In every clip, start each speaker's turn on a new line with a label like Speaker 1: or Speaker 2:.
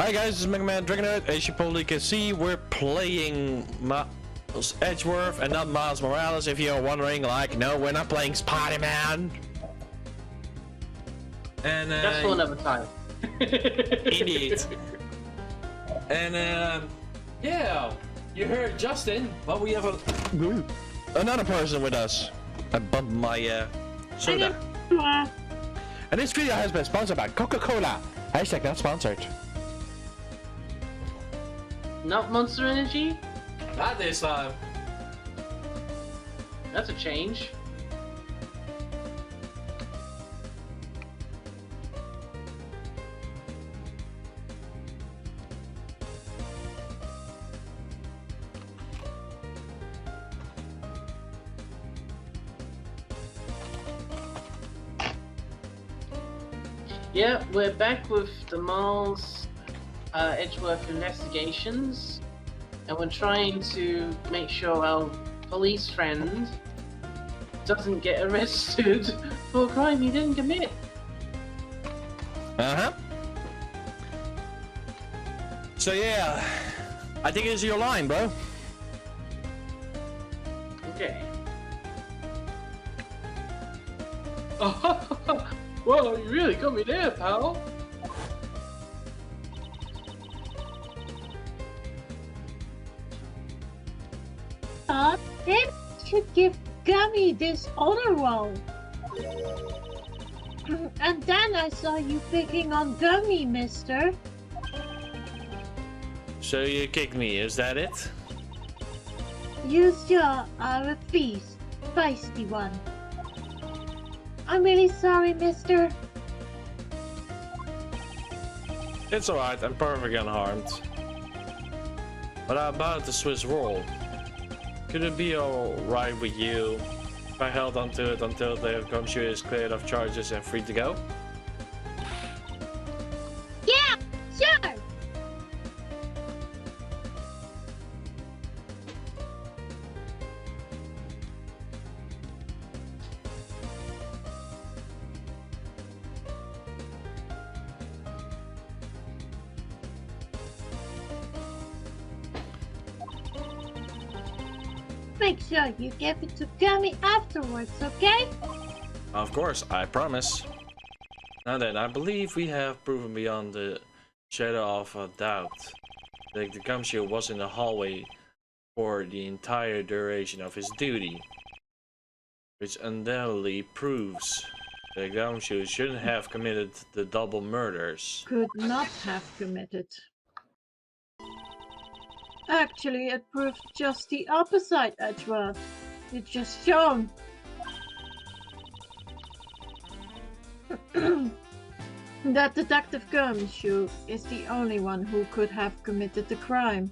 Speaker 1: Hi guys, this is MegaDragonoid. As you probably can see, we're playing Edgeworth and not Miles Morales. If you're wondering, like, no, we're not playing Spider-Man. And
Speaker 2: that's for another time.
Speaker 1: Indeed. And yeah, you heard Justin, but we have another person with us. I bumped my soda. And this video has been sponsored by Coca-Cola. Hashtag not sponsored.
Speaker 2: Not Monster Energy?
Speaker 1: Not this time.
Speaker 2: That's a change. Yeah, we're back with the Miles Edgeworth investigations, and we're trying to make sure our police friend doesn't get arrested for a crime he didn't commit.
Speaker 1: So yeah, I think it's your line, bro.
Speaker 2: Okay. Whoa, you really got me there, pal.
Speaker 3: Then should give Gummy this other role. And then I saw you picking on Gummy, mister.
Speaker 1: So you kicked me, is that it?
Speaker 3: You sure are a feast, feisty one. I'm really sorry, mister.
Speaker 1: It's alright, I'm perfectly unharmed. But how about the Swiss roll? Could it be alright with you if I held onto it until the gumshoe is cleared of charges and free to go?
Speaker 3: Yeah, sure. Make sure you give it to Gummy afterwards, okay?
Speaker 1: Of course, I promise. Now then, I believe we have proven beyond the shadow of a doubt that the gumshoe was in the hallway for the entire duration of his duty, which undoubtedly proves that the gumshoe shouldn't have committed the double murders.
Speaker 3: Could not have committed. Actually, it proved just the opposite, Edgeworth. It's just shown that Detective Gumshoe is the only one who could have committed the crime.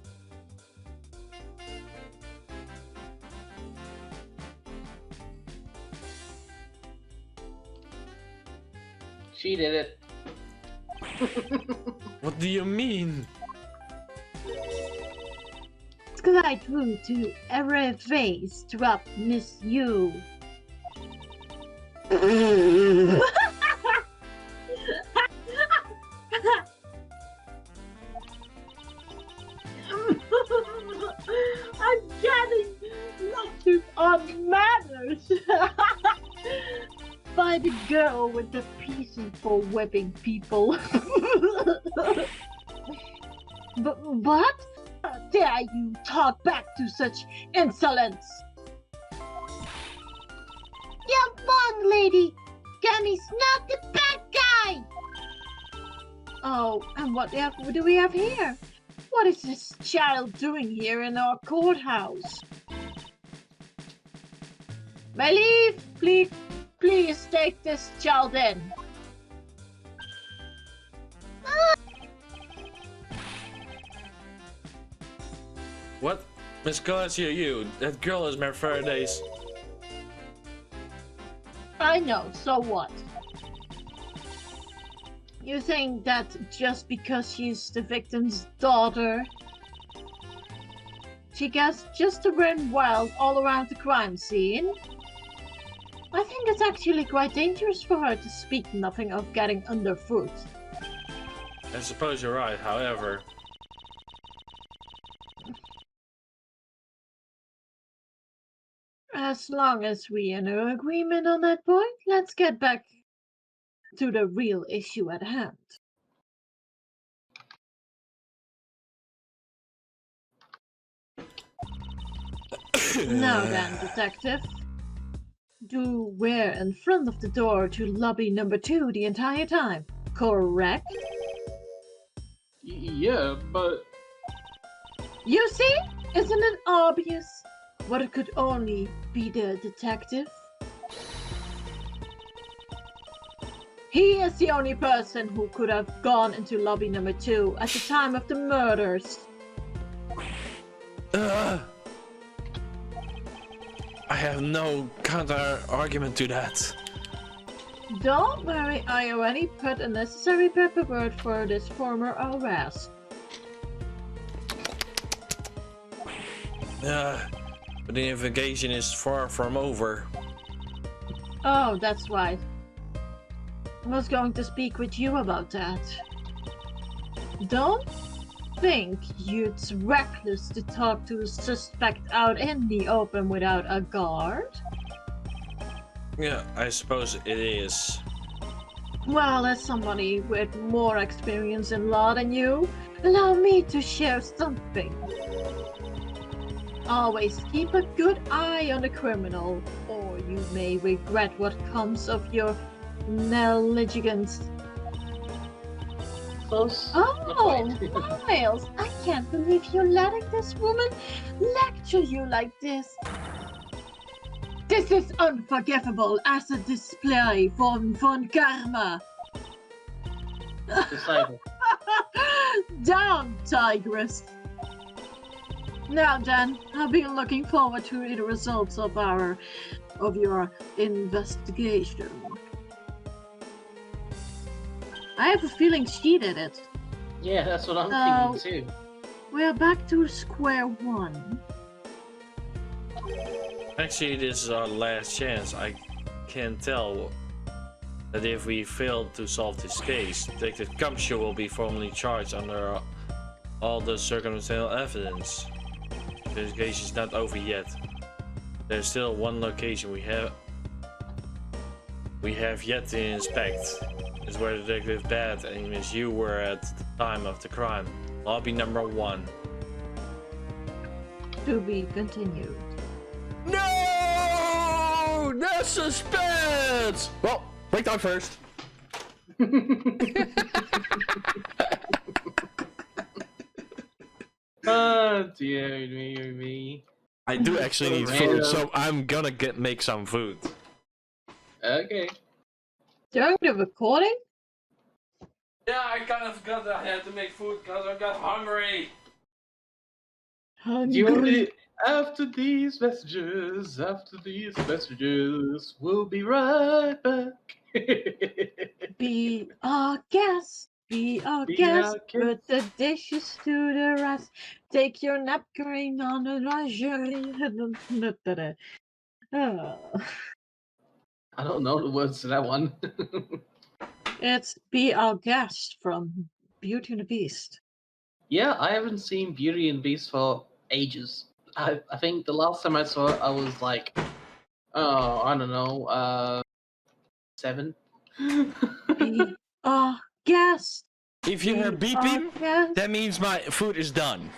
Speaker 2: She did it.
Speaker 1: What do you mean?
Speaker 3: It's quite rude to erase drop Miss You. I'm getting lectured on manners by the girl with the PC for whipping people. But how dare you talk back to such insolence? Young one, lady! Gummy's not the bad guy! Oh, and what do we have here? What is this child doing here in our courthouse? May I leave? Please take this child in.
Speaker 1: What? Miss Galaxia, you? That girl is Mary Faraday's.
Speaker 3: I know, so what? You think that just because she's the victim's daughter, she gets just to run wild all around the crime scene? I think it's actually quite dangerous for her to speak nothing of getting underfoot.
Speaker 1: I suppose you're right, however...
Speaker 3: As long as we are in agreement on that point, let's get back to the real issue at hand. Now then, detective. You were in front of the door to lobby number 2 the entire time, correct?
Speaker 2: Yeah, but...
Speaker 3: You see? Isn't it obvious? But it could only be the detective. He is the only person who could have gone into lobby number 2 at the time of the murders.
Speaker 1: I have no counter argument to that.
Speaker 3: Don't worry, I already put a necessary paperwork for this former arrest.
Speaker 1: But the investigation is far from over.
Speaker 3: Oh, that's right. I was going to speak with you about that. Don't think it's reckless to talk to a suspect out in the open without a guard.
Speaker 1: Yeah, I suppose it is.
Speaker 3: Well, as somebody with more experience in law than you, allow me to share something. Always keep a good eye on the criminal, or you may regret what comes of your negligence.
Speaker 2: Close.
Speaker 3: Oh, Miles, I can't believe you're letting this woman lecture you like this. This is unforgivable as a display von karma.
Speaker 2: Disciple.
Speaker 3: Down, Tigress. Now then, I've been looking forward to the results of your investigation. I have a feeling she did it.
Speaker 2: Yeah, that's what I'm thinking too.
Speaker 3: We're back to square one.
Speaker 1: Actually, this is our last chance. I can tell that if we fail to solve this case, Detective Gumshoe will be formally charged under all the circumstantial evidence. The investigation is not over yet. There's still one location we have yet to inspect. It's where Detective Bat and Miss Yu were at the time of the crime. Lobby number 1.
Speaker 3: To be continued.
Speaker 4: No! No suspense! Well, breakdown first.
Speaker 2: Oh dear me.
Speaker 4: I do actually need food, so I'm gonna make some food.
Speaker 2: Okay.
Speaker 3: During the recording?
Speaker 1: Yeah, I kind of forgot that I had to make food because I got hungry.
Speaker 2: After these messages, we'll be right back.
Speaker 3: Be our guest, put the dishes to the rest, take your napkin on the lingerie.
Speaker 2: I don't know the words to that one.
Speaker 3: It's Be Our Guest from Beauty and the Beast.
Speaker 2: Yeah, I haven't seen Beauty and the Beast for ages. I think the last time I saw it, I was like, oh, I don't know, 7.
Speaker 3: Be Our Guest.
Speaker 4: If you hear beeping,
Speaker 3: Guest.
Speaker 4: that means my food is done.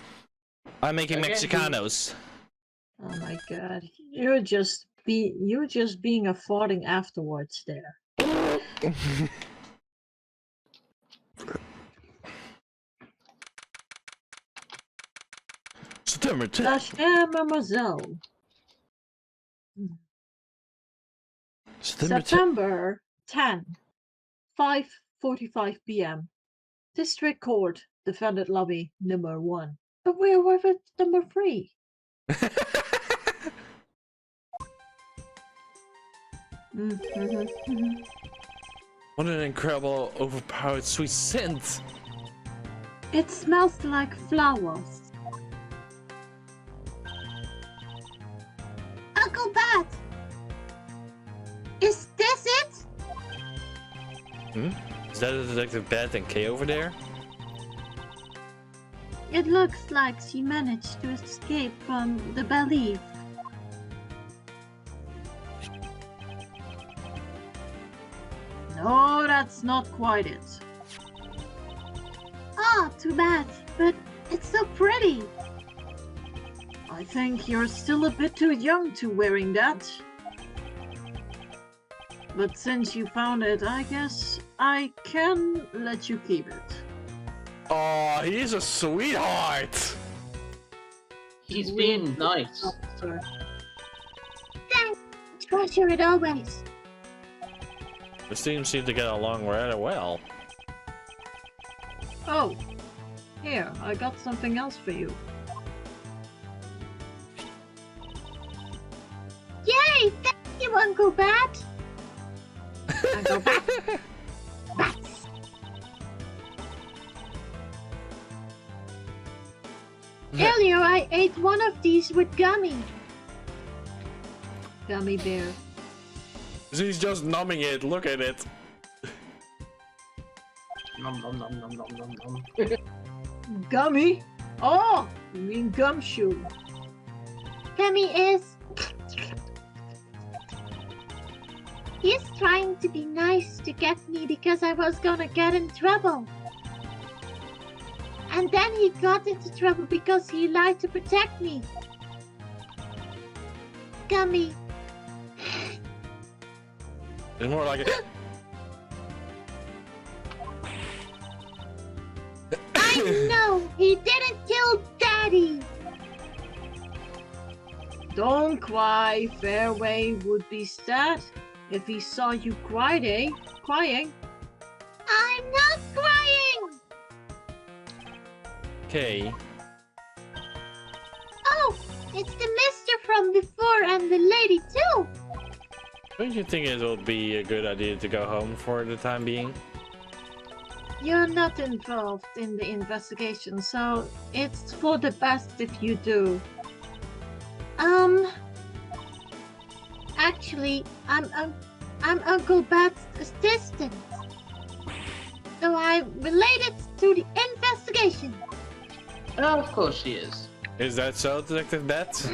Speaker 4: I'm making Mexicanos.
Speaker 3: Oh my god. You're just being a farting afterwards there.
Speaker 4: September 10th.
Speaker 3: Mademoiselle.
Speaker 4: September
Speaker 3: September 10, 5:45 p.m. District Court, defendant lobby number 1. But we are with number 3.
Speaker 1: What an incredible, overpowered sweet scent.
Speaker 3: It smells like flowers. Uncle Bat! Is this it?
Speaker 1: Is that a Detective Bat and K over there?
Speaker 3: It looks like she managed to escape from the belief. No, that's not quite it. Ah, too bad, but it's so pretty. I think you're still a bit too young to wearing that. But since you found it, I guess I can let you keep it.
Speaker 4: Oh, he's a sweetheart.
Speaker 2: He's being nice.
Speaker 3: Thanks. Treasure it always.
Speaker 1: The team seem to get along rather well.
Speaker 3: Oh, here, I got something else for you. Yay! Thank you, Uncle Bat! Uncle Bat! Bats! Earlier I ate one of these with Gummy. Gummy bear.
Speaker 1: He's just numbing it, look at it.
Speaker 2: Nom nom nom nom nom nom nom.
Speaker 3: Gummy? Oh, you mean gumshoe. Gummy is... He's trying to be nice to get me because I was gonna get in trouble. And then he got into trouble because he lied to protect me. Gummy.
Speaker 1: It's more like a...
Speaker 3: I know, he didn't kill Daddy. Don't cry, Fairway would be sad if he saw you crying. I'm not crying!
Speaker 1: Okay.
Speaker 3: Oh, it's the mister from before and the lady too.
Speaker 1: Don't you think it would be a good idea to go home for the time being?
Speaker 3: You're not involved in the investigation, so it's for the best if you do. Actually, I'm Uncle Bat's assistant. So I'm related to the investigation.
Speaker 2: Oh, of course she is.
Speaker 1: Is that so, Detective Bat?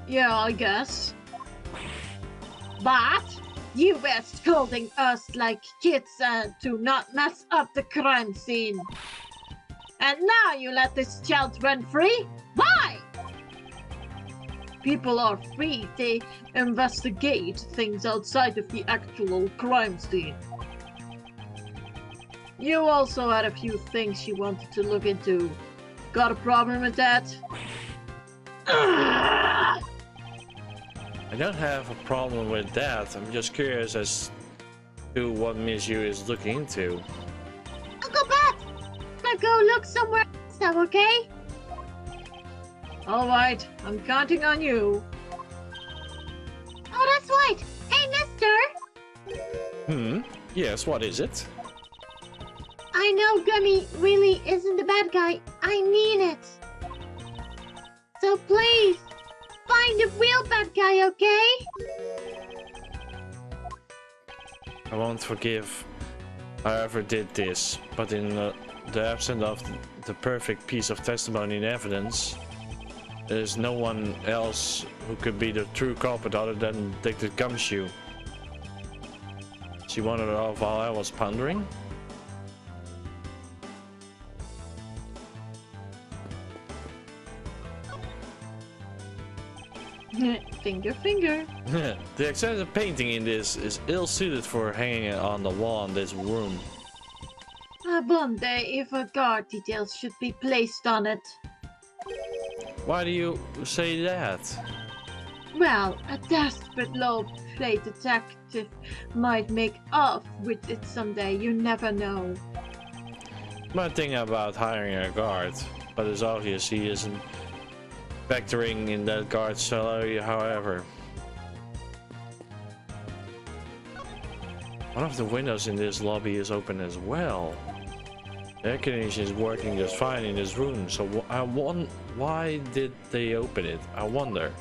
Speaker 3: Yeah, I guess. But you were scolding us like kids to not mess up the crime scene. And now you let this child run free? Why? People are free to investigate things outside of the actual crime scene. You also had a few things you wanted to look into. Got a problem with that?
Speaker 1: I don't have a problem with that. I'm just curious as to what Miss Yu is looking into.
Speaker 3: Uncle Bat! Now go look somewhere else now, okay? Alright, I'm counting on you. Oh, that's right! Hey, mister!
Speaker 1: Yes, what is it?
Speaker 3: I know Gummy really isn't the bad guy. I mean it. So please, find the real bad guy, okay?
Speaker 1: I won't forgive whoever did this, but in the absence of the perfect piece of testimony and evidence, there's no one else who could be the true culprit other than Detective Gumshoe. She wanted it off while I was pondering.
Speaker 3: Finger, finger.
Speaker 1: The extensive painting in this is ill-suited for hanging it on the wall in this room.
Speaker 3: I wonder if a guard details should be placed on it.
Speaker 1: Why do you say that?
Speaker 3: Well, a desperate low-paid detective might make off with it someday, you never know.
Speaker 1: Might think about hiring a guard, but it's obvious he isn't factoring in that guard's salary, however. One of the windows in this lobby is open as well. The air conditioning is working just fine in this room, so why did they open it? I wonder.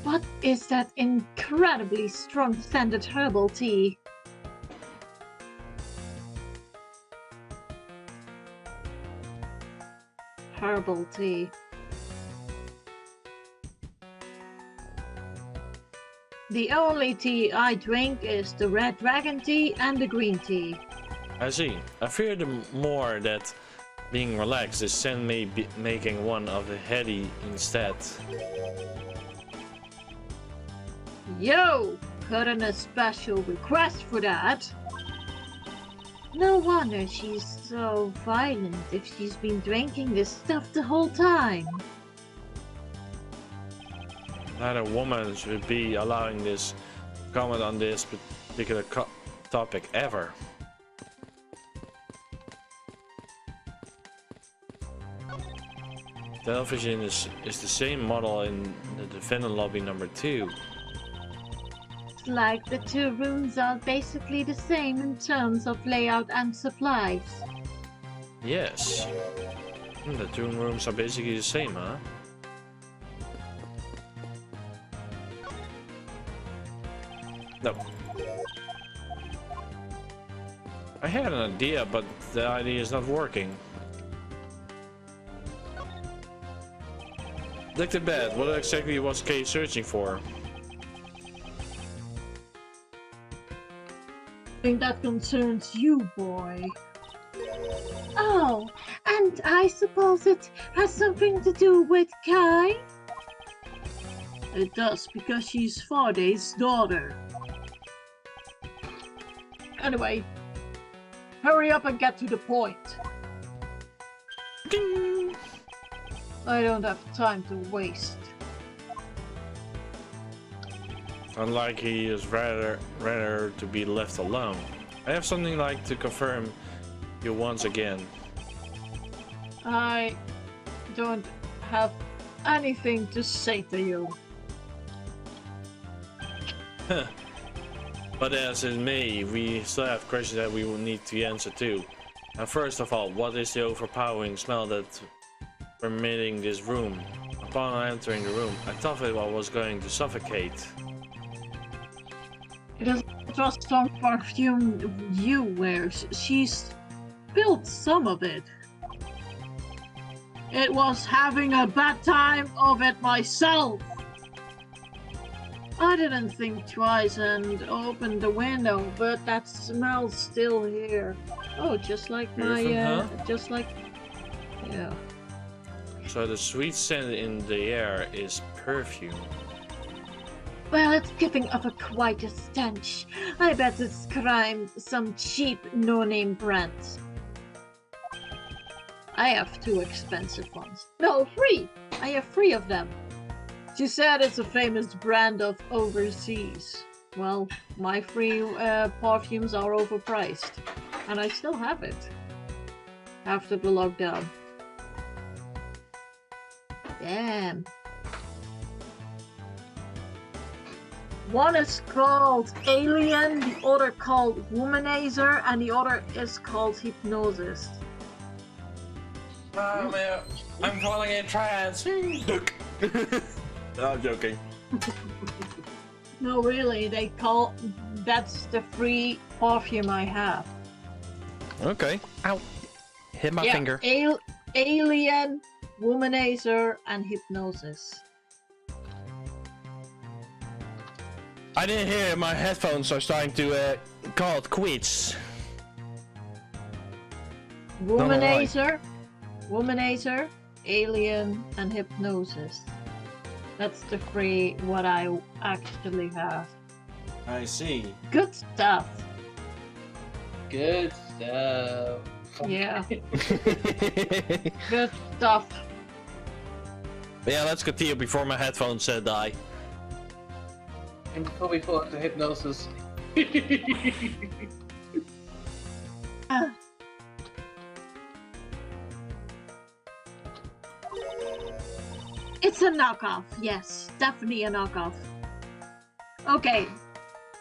Speaker 3: What is that incredibly strong scented herbal tea? herbal tea. The only tea I drink is the red dragon tea and the green tea.
Speaker 1: I see. I fear the more that being relaxed is Sen may be making one of the heady instead.
Speaker 3: Yo! Put in a special request for that. No wonder she's so violent if she's been drinking this stuff the whole time.
Speaker 1: Not a woman should be allowing this comment on this particular topic ever. Television is the same model in the defendant lobby number 2.
Speaker 3: It's like the two rooms are basically the same in terms of layout and supplies.
Speaker 1: Yes. The two rooms are basically the same, huh? No. I had an idea, but the idea is not working. Look at bed. What exactly was Kay searching for?
Speaker 3: I think that concerns you, boy. Oh, and I suppose it has something to do with Kai? It does, because she's Farday's daughter. Anyway, hurry up and get to the point.
Speaker 1: Ding!
Speaker 3: I don't have time to waste.
Speaker 1: Unlike he is rather to be left alone. I have something like to confirm you once again.
Speaker 3: I don't have anything to say to you.
Speaker 1: But as in me, we still have questions that we will need to answer too. And first of all, what is the overpowering smell that's permeating this room? Upon entering the room, I thought it was going to suffocate.
Speaker 3: It was some perfume you wear. She spilled some of it. It was having a bad time of it myself. I didn't think twice and opened the window, but that smell's still here. Oh, just like my, just like, yeah.
Speaker 1: So the sweet scent in the air is perfume.
Speaker 3: Well, it's giving off quite a stench. I bet it's some cheap no-name brand. I have 2 expensive ones. No, 3! I have 3 of them. She said it's a famous brand of overseas. Well, my 3 perfumes are overpriced. And I still have it. After the lockdown. Damn. One is called Alien, the other called Womanizer, and the other is called Hypnosis.
Speaker 1: I'm calling it trance. No, I'm joking.
Speaker 3: No, really, that's the free perfume I have.
Speaker 4: Okay. Ow. Hit my finger.
Speaker 3: Alien, Womanizer, and Hypnosis.
Speaker 4: I didn't hear it. My headphones are starting to call it quits.
Speaker 3: Womanizer, Alien, and Hypnosis. That's the 3 what I actually have.
Speaker 1: I see.
Speaker 3: Good stuff.
Speaker 2: Good stuff.
Speaker 3: Yeah. Good stuff.
Speaker 4: Yeah, let's continue before my headphones die.
Speaker 2: And before we fall into hypnosis.
Speaker 3: It's a knockoff, yes, definitely a knockoff. Okay,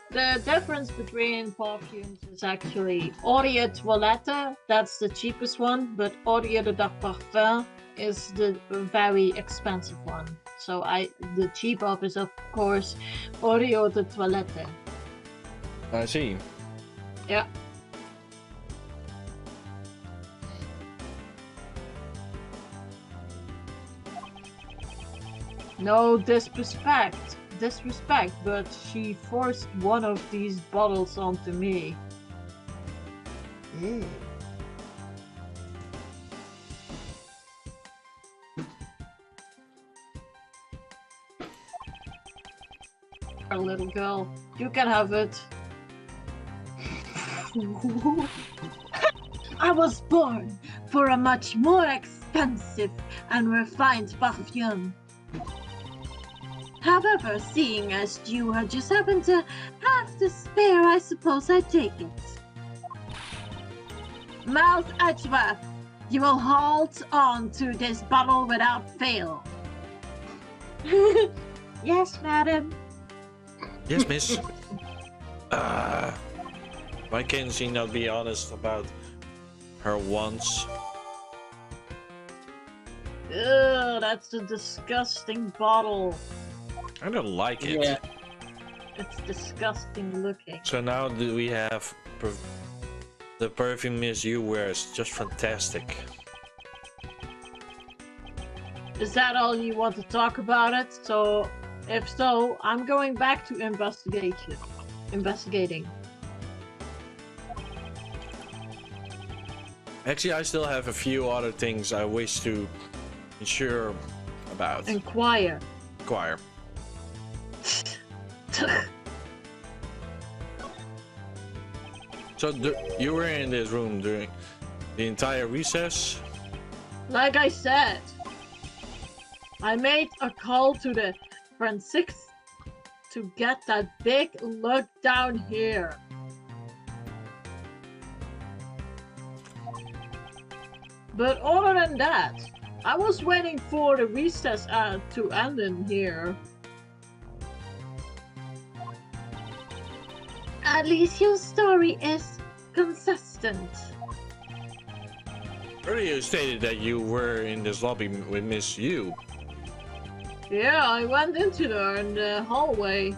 Speaker 3: the difference between perfumes is actually Eau de Toilette, that's the cheapest one, but Eau de Parfum is the very expensive one. So the cheap off is of course Eau de Toilette.
Speaker 4: I see.
Speaker 3: Yeah. No disrespect, but she forced one of these bottles onto me. Our little girl, you can have it. I was born for a much more expensive and refined perfume. However, seeing as you just happen to have to spare, I suppose I take it. Mouth Edgeworth, you will hold on to this bottle without fail. Yes, madam.
Speaker 1: Yes, miss. Why can't she not be honest about her wants?
Speaker 3: Ugh, that's a disgusting bottle.
Speaker 1: I don't like it.
Speaker 2: Yeah.
Speaker 3: It's disgusting looking.
Speaker 1: So now do we have the perfume Miss You wears? Just fantastic.
Speaker 3: Is that all you want to talk about it? So, if so, I'm going back to investigating.
Speaker 1: Actually, I still have a few other things I wish to ensure about.
Speaker 3: Inquire.
Speaker 1: Inquire. So you were in this room during the entire recess?
Speaker 3: Like I said, I made a call to the forensics to get that big look down here. But other than that, I was waiting for the recess to end in here. At least your story is consistent.
Speaker 1: Earlier you stated that you were in this lobby with Miss You.
Speaker 3: Yeah, I went into there in the hallway.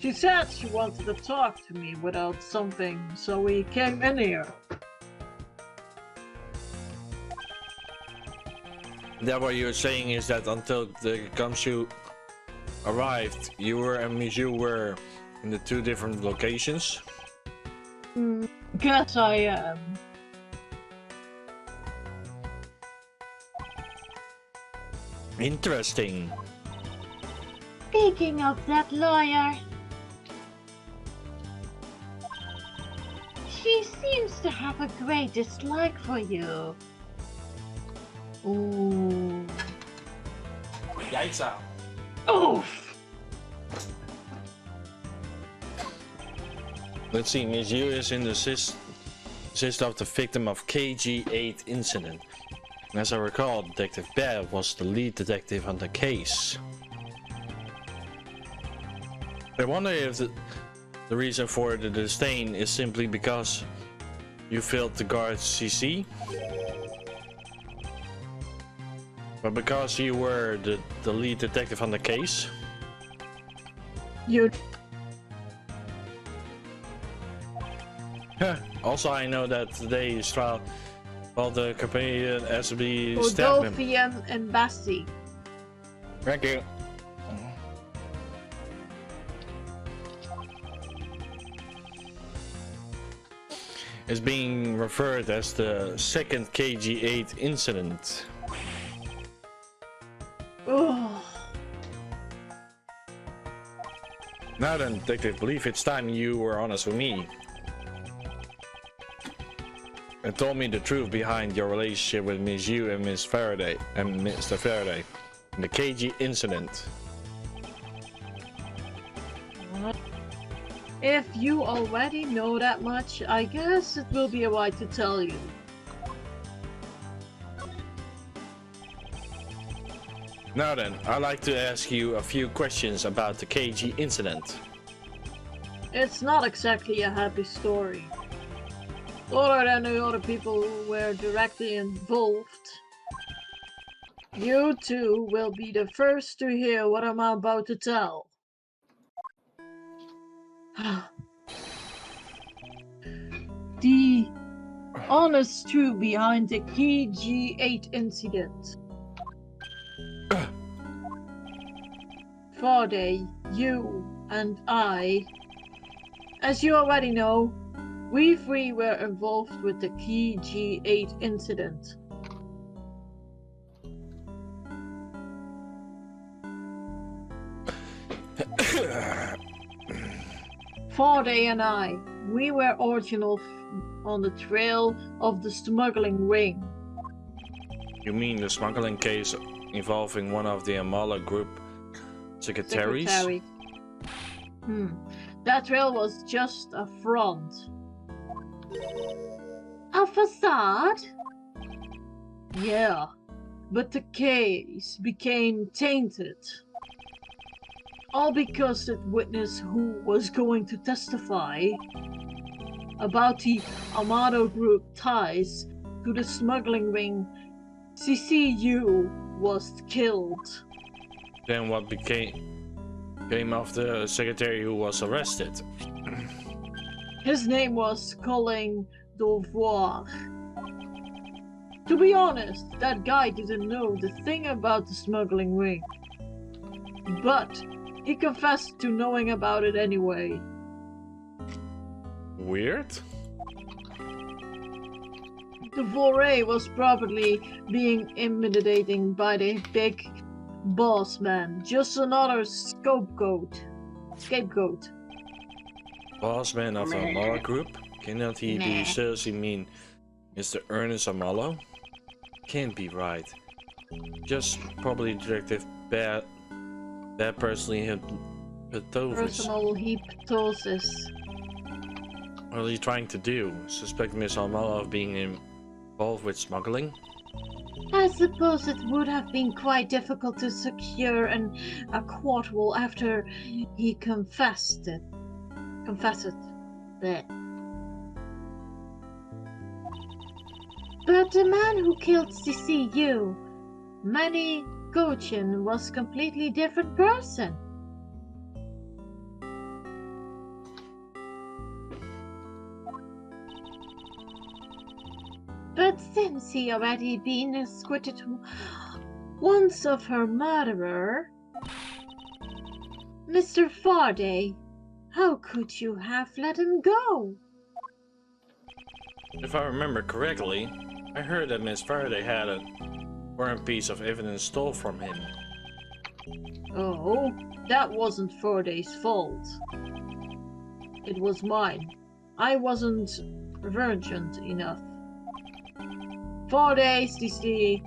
Speaker 3: She said she wanted to talk to me without something, so we came in here.
Speaker 1: That what you're saying is that until the gumshoe arrived, you were and Miss You were in the two different locations?
Speaker 3: Guess I am.
Speaker 1: Interesting.
Speaker 3: Speaking of that lawyer, she seems to have a great dislike for you. Ooh.
Speaker 1: Yikes out.
Speaker 3: Oof!
Speaker 1: Let's see, Miss You is in the assist of the victim of KG8 incident. As I recall, Detective Bear was the lead detective on the case. I wonder if the reason for the disdain is simply because you failed to guard CC? But because you were the lead detective on the case?
Speaker 3: You.
Speaker 1: Also, I know that today's trial, well, the companion SB stabbed him.
Speaker 3: Rodolphian and Basti.
Speaker 1: Thank you. Is being referred as the second KG8 incident.
Speaker 3: Oh.
Speaker 1: Now then, Detective, believe it's time you were honest with me and told me the truth behind your relationship with Miss You and Miss Faraday and Mr. Faraday in the KG incident.
Speaker 3: If you already know that much, I guess it will be a right to tell you.
Speaker 1: Now then, I'd like to ask you a few questions about the KG incident.
Speaker 3: It's not exactly a happy story. Other than the other people who were directly involved. You two will be the first to hear what I'm about to tell. the honest truth behind the KG8 incident. Friday, you and I, as you already know, we three were involved with the KG8 incident. Friday and I, we were original on the trail of the smuggling ring.
Speaker 1: You mean the smuggling case involving one of the Amala group secretaries?
Speaker 3: Secretary. That trail was just a front. A facade? Yeah, but the case became tainted. All because that witness who was going to testify about the Amado group ties to the smuggling ring, CCU, was killed.
Speaker 1: Then what came of the secretary who was arrested?
Speaker 3: His name was Colin Dauvoir. To be honest, that guy didn't know the thing about the smuggling ring. But he confessed to knowing about it anyway.
Speaker 1: Weird?
Speaker 3: The foray was probably being intimidating by the big boss man. Just another scapegoat.
Speaker 1: Boss man of the Amala group? Cannot he be seriously mean Mr. Ernest Amalo? Can't be right. Just probably Detective Bad personally hypnosis.
Speaker 3: Personal hypnosis.
Speaker 1: What are you trying to do? Suspect Miss Amala of being involved with smuggling?
Speaker 3: I suppose it would have been quite difficult to secure a courtroom after he confessed it. But the man who killed CCU, Manny Gochin, was a completely different person. But since he already been acquitted once of her murderer, Mr. Faraday, how could you have let him go?
Speaker 1: If I remember correctly, I heard that Miss Faraday had a foreign piece of evidence stolen from him.
Speaker 3: Oh, that wasn't Faraday's fault. It was mine. I wasn't urgent enough. 4 days, DC.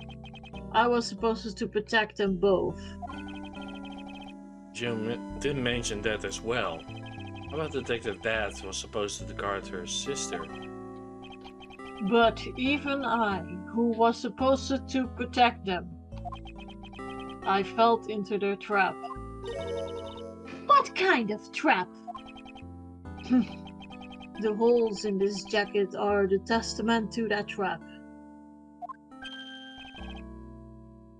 Speaker 3: I was supposed to protect them both.
Speaker 1: Jim did mention that as well. How about Detective Bat was supposed to guard her sister?
Speaker 3: But even I, who was supposed to protect them, I fell into their trap. What kind of trap? The holes in this jacket are the testament to that trap.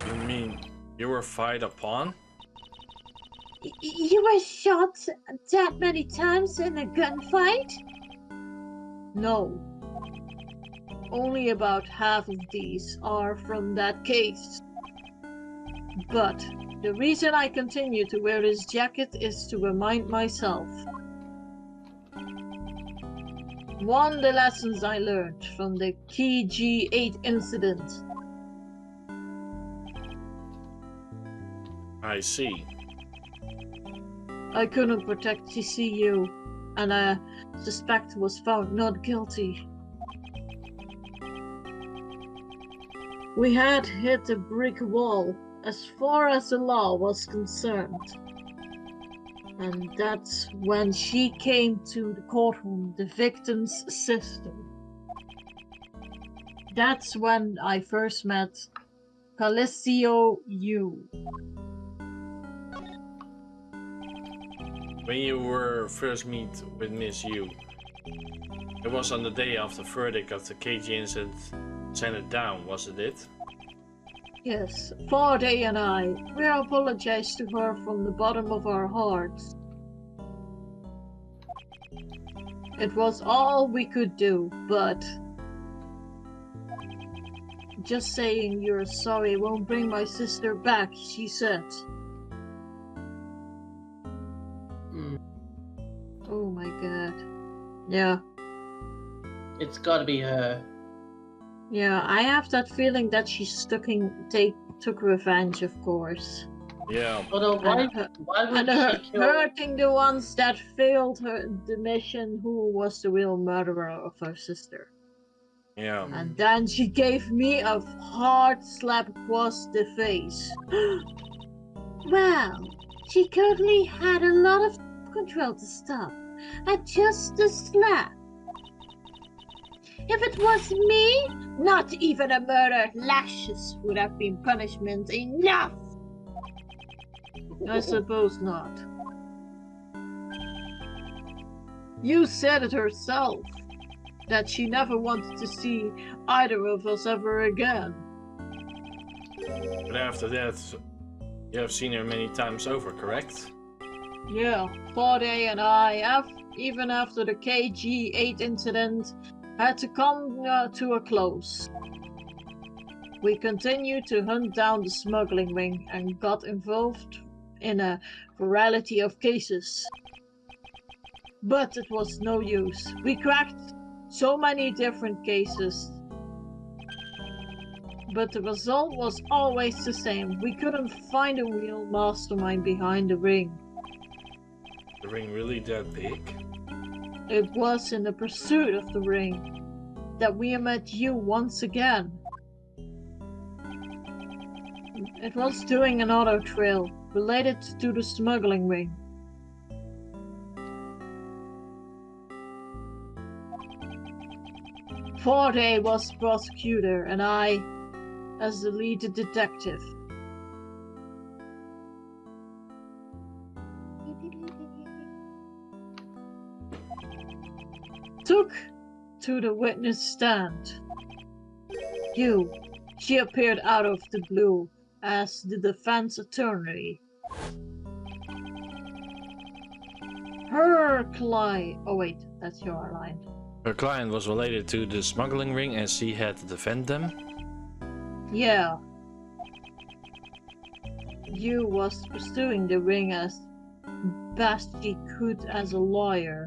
Speaker 1: You mean you were fired upon?
Speaker 3: You were shot that many times in a gunfight? No. Only about half of these are from that case. But the reason I continue to wear this jacket is to remind myself. One, the lessons I learned from the KG8 incident.
Speaker 1: I see.
Speaker 3: I couldn't protect TCU, and I suspect was found not guilty. We had hit a brick wall as far as the law was concerned. And that's when she came to the courtroom, the victim's sister. That's when I first met Calicio Yu.
Speaker 1: When you were first meet with Miss Yu, it was on the day of the verdict of the KG incident handed down, wasn't it?
Speaker 3: Yes, Faraday and I, we apologized to her from the bottom of our hearts. It was all we could do, but just saying you're sorry won't bring my sister back, she said. Oh my god. Yeah.
Speaker 2: It's gotta be her.
Speaker 3: Yeah, I have that feeling that she's took revenge, of course.
Speaker 1: Yeah.
Speaker 2: Although, why would
Speaker 3: And
Speaker 2: she kill...
Speaker 3: hurting the ones that failed the mission, who was the real murderer of her sister.
Speaker 1: Yeah.
Speaker 3: And then she gave me a hard slap across the face. Well, she totally had a lot of control to stop. And just a slap. If it was me, not even a murder lashes would have been punishment enough. I suppose not. You said it herself, that she never wanted to see either of us ever again.
Speaker 1: But after that, you have seen her many times over, correct?
Speaker 3: Yeah, Claude and I, even after the KG-8 incident, had to come to a close. We continued to hunt down the smuggling ring and got involved in a variety of cases. But it was no use. We cracked so many different cases. But the result was always the same. We couldn't find a real mastermind behind the ring.
Speaker 1: The ring really that big?
Speaker 3: It was in the pursuit of the ring that we met you once again. It was doing an auto trail related to the smuggling ring. Forte was prosecutor and I as the lead detective. Took to the witness stand. She appeared out of the blue as the defense attorney. Her client... Oh wait, that's your line.
Speaker 1: Her client was related to the smuggling ring and she had to defend them?
Speaker 3: Yeah. You was pursuing the ring as best she could as a lawyer.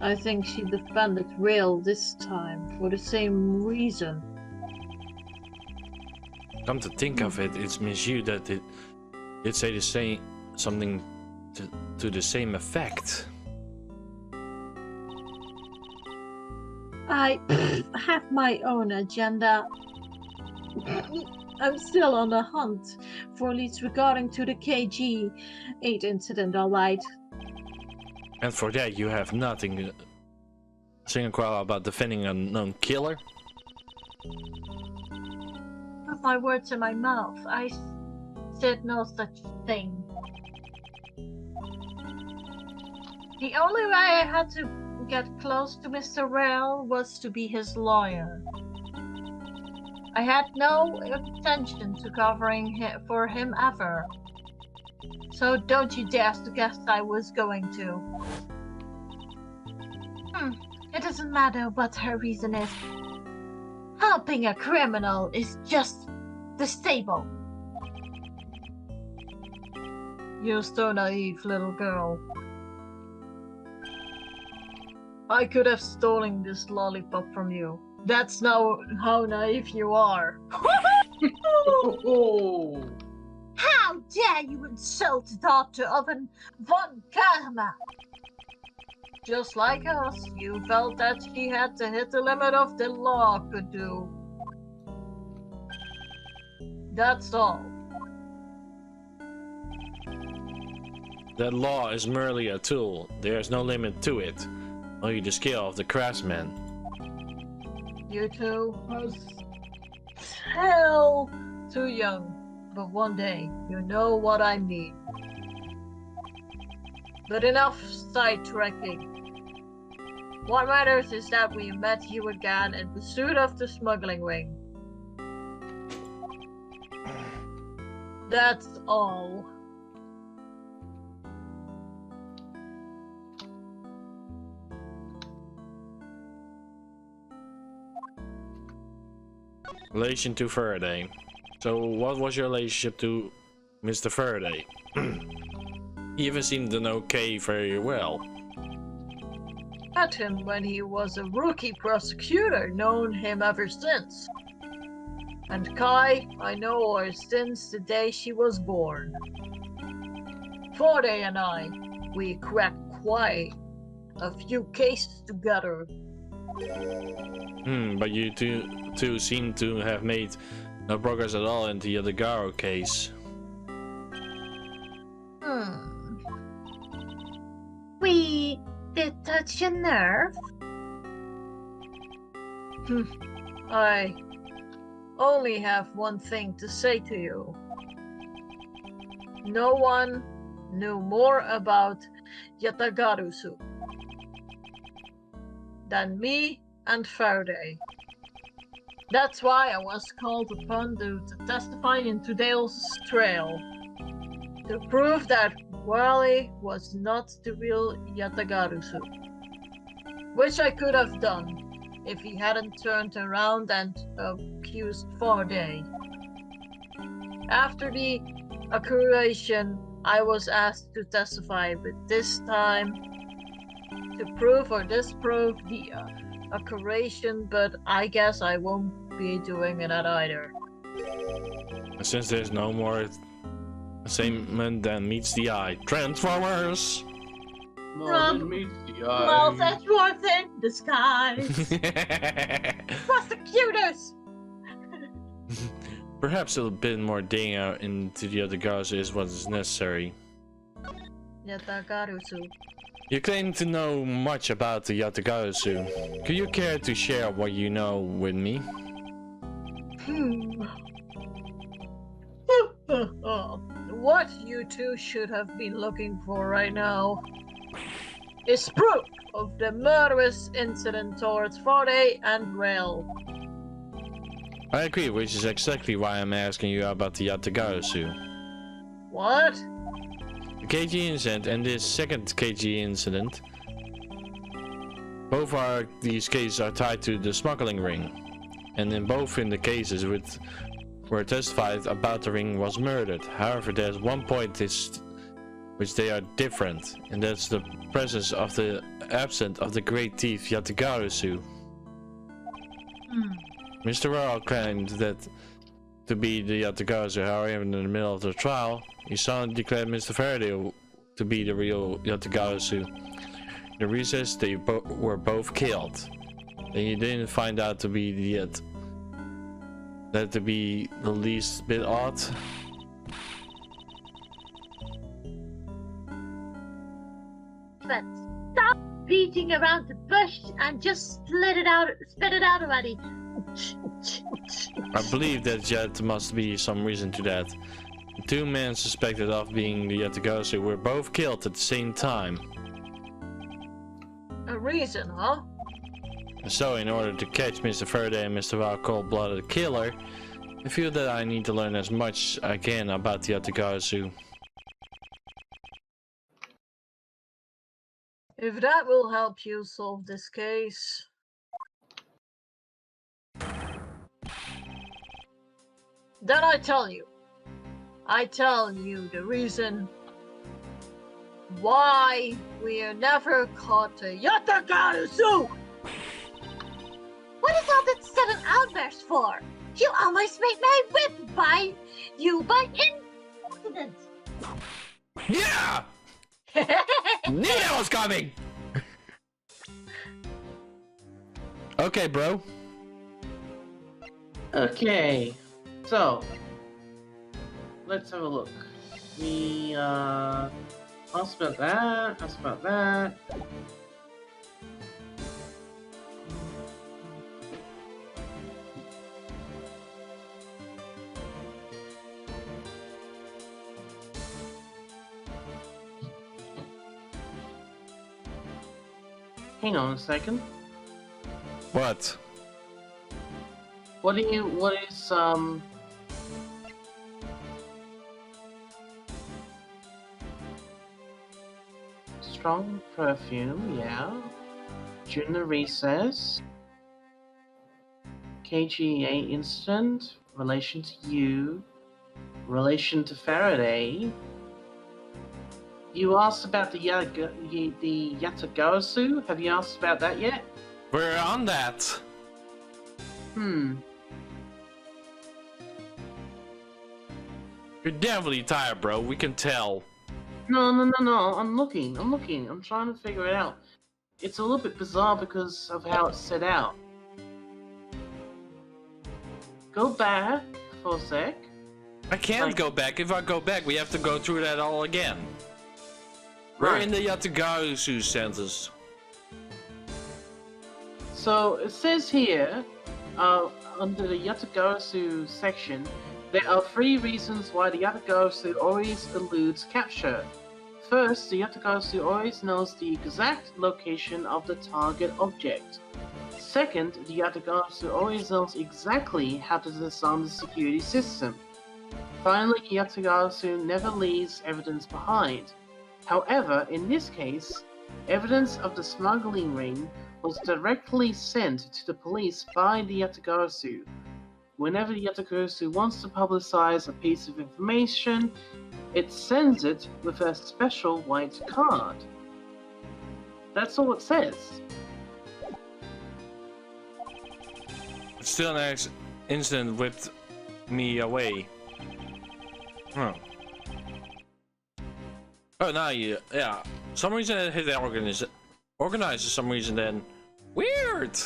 Speaker 3: I think she defended Rail this time for the same reason.
Speaker 1: Come to think of it, it's Monsieur that did say the same something to the same effect.
Speaker 3: I have my own agenda. I'm still on the hunt for leads regarding to the KG-8 incident, alright?
Speaker 1: And for that you have nothing single quarrel about defending a known killer?
Speaker 3: Put my words in my mouth. I said no such thing. The only way I had to get close to Mr. Rail was to be his lawyer. I had no intention to covering for him ever. So don't you dare to guess I was going to. It doesn't matter what her reason is. Helping a criminal is just distasteful. You're so naive, little girl. I could have stolen this lollipop from you. That's now how naive you are. How dare you insult the daughter of an von Karma? Just like us, you felt that she had to hit the limit of the law could do. That's all.
Speaker 1: That law is merely a tool. There is no limit to it. Only the skill of the craftsman.
Speaker 3: You two are still too young, but one day you know what I mean. But enough sidetracking. What matters is that we met you again in pursuit of the smuggling ring. That's all.
Speaker 1: Relation to Faraday. So what was your relationship to Mr. Faraday? He even seemed to know Kay very well.
Speaker 5: Met him when he was a rookie prosecutor, known him ever since. And Kai, I know her since the day she was born. Faraday and I, we cracked quite a few cases together.
Speaker 1: But you two seem to have made no progress at all in the Yatagaro case.
Speaker 3: We did touch a nerve.
Speaker 5: I only have one thing to say to you. No one knew more about Yatagarusu than me and Faraday. That's why I was called upon to testify in today's trial, to prove that Wally was not the real Yatagarusu, which I could have done if he hadn't turned around and accused Faraday. After the accusation, I was asked to testify, but this time to prove or disprove the accusation, but I guess I won't be doing that either.
Speaker 1: Since there's no more assignment than meets the eye. Transformers!
Speaker 2: More
Speaker 3: From-
Speaker 2: than meets the
Speaker 3: Well,
Speaker 2: eye.
Speaker 3: that's Edgeworth in disguise. Prosecutors!
Speaker 1: Perhaps a bit more digging out into the other guys is what is necessary.
Speaker 5: Yatagarusu.
Speaker 1: You claim to know much about the Yatagarusu. Could you care to share what you know with me?
Speaker 5: What you two should have been looking for right now is proof of the murderous incident towards Faraday and Rail.
Speaker 1: I agree, which is exactly why I'm asking you about the Yatagarusu.
Speaker 5: What?
Speaker 1: The KG incident and this second KG incident. Both these cases are tied to the smuggling ring. And in both in the cases where testified about the ring was murdered. However, there's one point which they are different, and that's the presence of the absence of the great thief Yatagarusu. Mr. Royal claimed that to be the Yatagarusu, however, in the middle of the trial, he suddenly declared Mr. Faraday to be the real Yatagarusu. In the recess, they were both killed. And you didn't find out to be that to be the least bit odd.
Speaker 3: But stop beating around the bush and just spit it out already.
Speaker 1: I believe that yet must be some reason to that. The two men suspected of being the Yatagarusu were both killed at the same time.
Speaker 5: A reason, huh?
Speaker 1: So, in order to catch Mr. Faraday and Mr. Wild Cold-Blooded Killer, I feel that I need to learn as much as I can about the Yatagarusu.
Speaker 5: If that will help you solve this case. Then I tell you the reason why we are never caught a Yatagarusu!
Speaker 3: What is all that sudden outburst for? You almost made my whip by accident.
Speaker 4: Yeah! Knew that was coming! Okay, bro.
Speaker 2: Okay, so let's have a look. We asked about that. Hang on a second.
Speaker 1: What?
Speaker 2: What is strong perfume, yeah. During the recess. KGA incident, relation to you, relation to Faraday. You asked about the Yatagarasu? Have you asked about that yet?
Speaker 1: We're on that. You're definitely tired, bro. We can tell.
Speaker 2: No. I'm looking. I'm trying to figure it out. It's a little bit bizarre because of how it's set out. Go back for a sec.
Speaker 1: I can't go back. If I go back, we have to go through that all again. We're in the Yatagarasu sentence.
Speaker 2: So it says here, under the Yatagarasu section, there are 3 reasons why the Yatagarasu always eludes capture. First, the Yatagarasu always knows the exact location of the target object. Second, the Yatagarasu always knows exactly how to disarm the security system. Finally, the Yatagarasu never leaves evidence behind. However, in this case, evidence of the smuggling ring was directly sent to the police by the Yatagarasu. Whenever the Yatagarasu wants to publicize a piece of information, it sends it with a special white card. That's all it says.
Speaker 1: Still an incident whipped me away. Huh. Oh, now yeah. Some reason it hit the organizer for some reason then. Weird!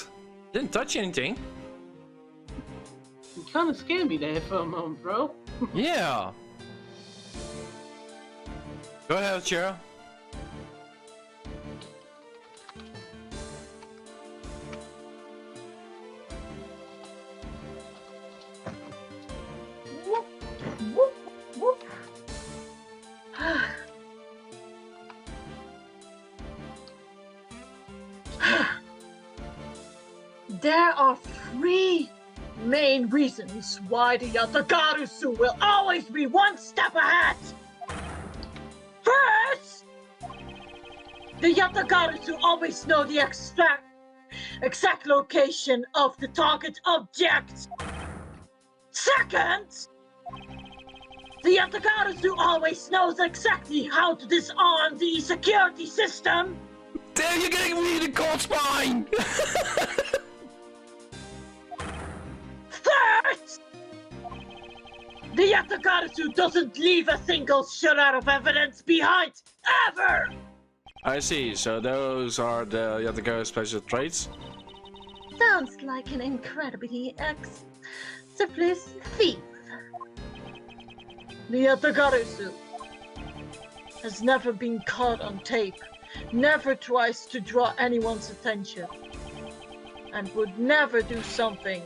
Speaker 1: Didn't touch anything.
Speaker 2: You kind of scared me there for a moment, bro.
Speaker 1: Yeah. Go ahead, Sira.
Speaker 5: There are 3 main reasons why the Yatagarasu will always be 1 step ahead. First, the Yatagarasu always know the exact location of the target object. Second, the Yatagarasu always knows exactly how to disarm the security system.
Speaker 4: Damn, you're getting me the cold spine!
Speaker 5: Third, the Yatagarasu doesn't leave a single shred of evidence behind, ever!
Speaker 1: I see, so those are the Yatagarasu special traits?
Speaker 3: Sounds like an incredibly exceptionalist thief.
Speaker 5: The Yatagarasu has never been caught on tape, never tries to draw anyone's attention, and would never do something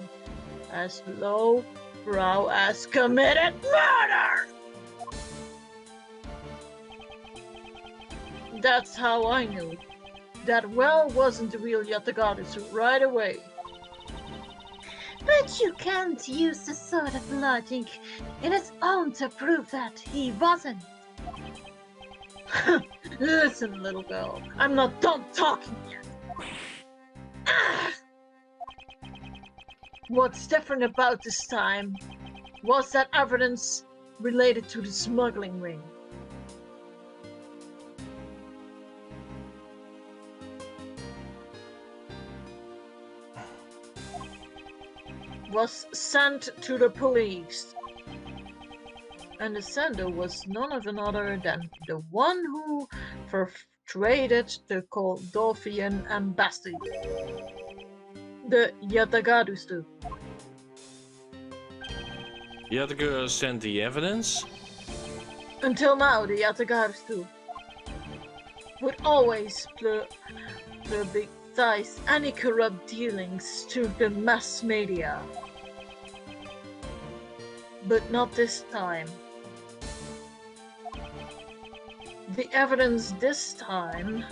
Speaker 5: as low-brow as committed murder! That's how I knew that Well wasn't the real Yatagarasu right away.
Speaker 3: But you can't use the sort of logic in its own to prove that he wasn't.
Speaker 5: Listen, little girl, I'm not done talking yet. What's different about this time was that evidence related to the smuggling ring. Was sent to the police. And the sender was none of another than the one who perpetrated the Koldovian embassy. The Yatagarasu.
Speaker 1: Yatagarasu sent the evidence?
Speaker 5: Until now, the Yatagarasu would always publicize any corrupt dealings to the mass media. But not this time. The evidence this time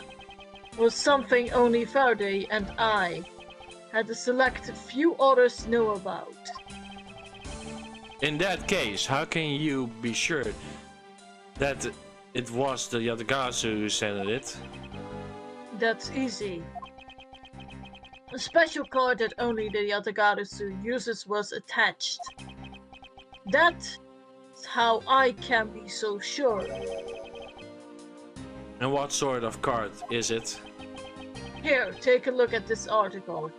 Speaker 5: was something only Faraday and I had a select few others know about.
Speaker 1: In that case, how can you be sure that it was the Yatagarasu who sent it?
Speaker 5: That's easy. A special card that only the Yatagarasu uses was attached. That's how I can be so sure.
Speaker 1: And what sort of card is it?
Speaker 5: Here, take a look at this article.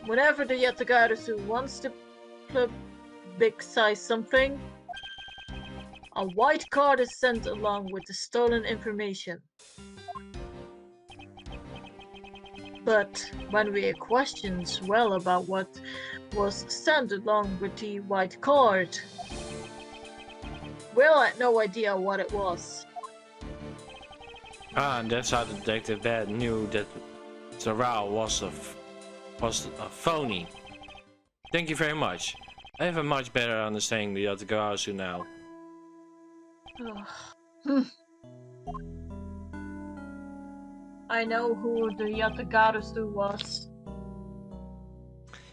Speaker 5: Whenever the Yatagarasu wants to publicize something, a white card is sent along with the stolen information. But when we questions well about what was sent along with the white card, Will had no idea what it was.
Speaker 1: Ah, and that's how Detective Bad knew that Sira was a phony. Thank you very much. I have a much better understanding of the Yatagarasu now.
Speaker 5: I know who the Yatagarasu was.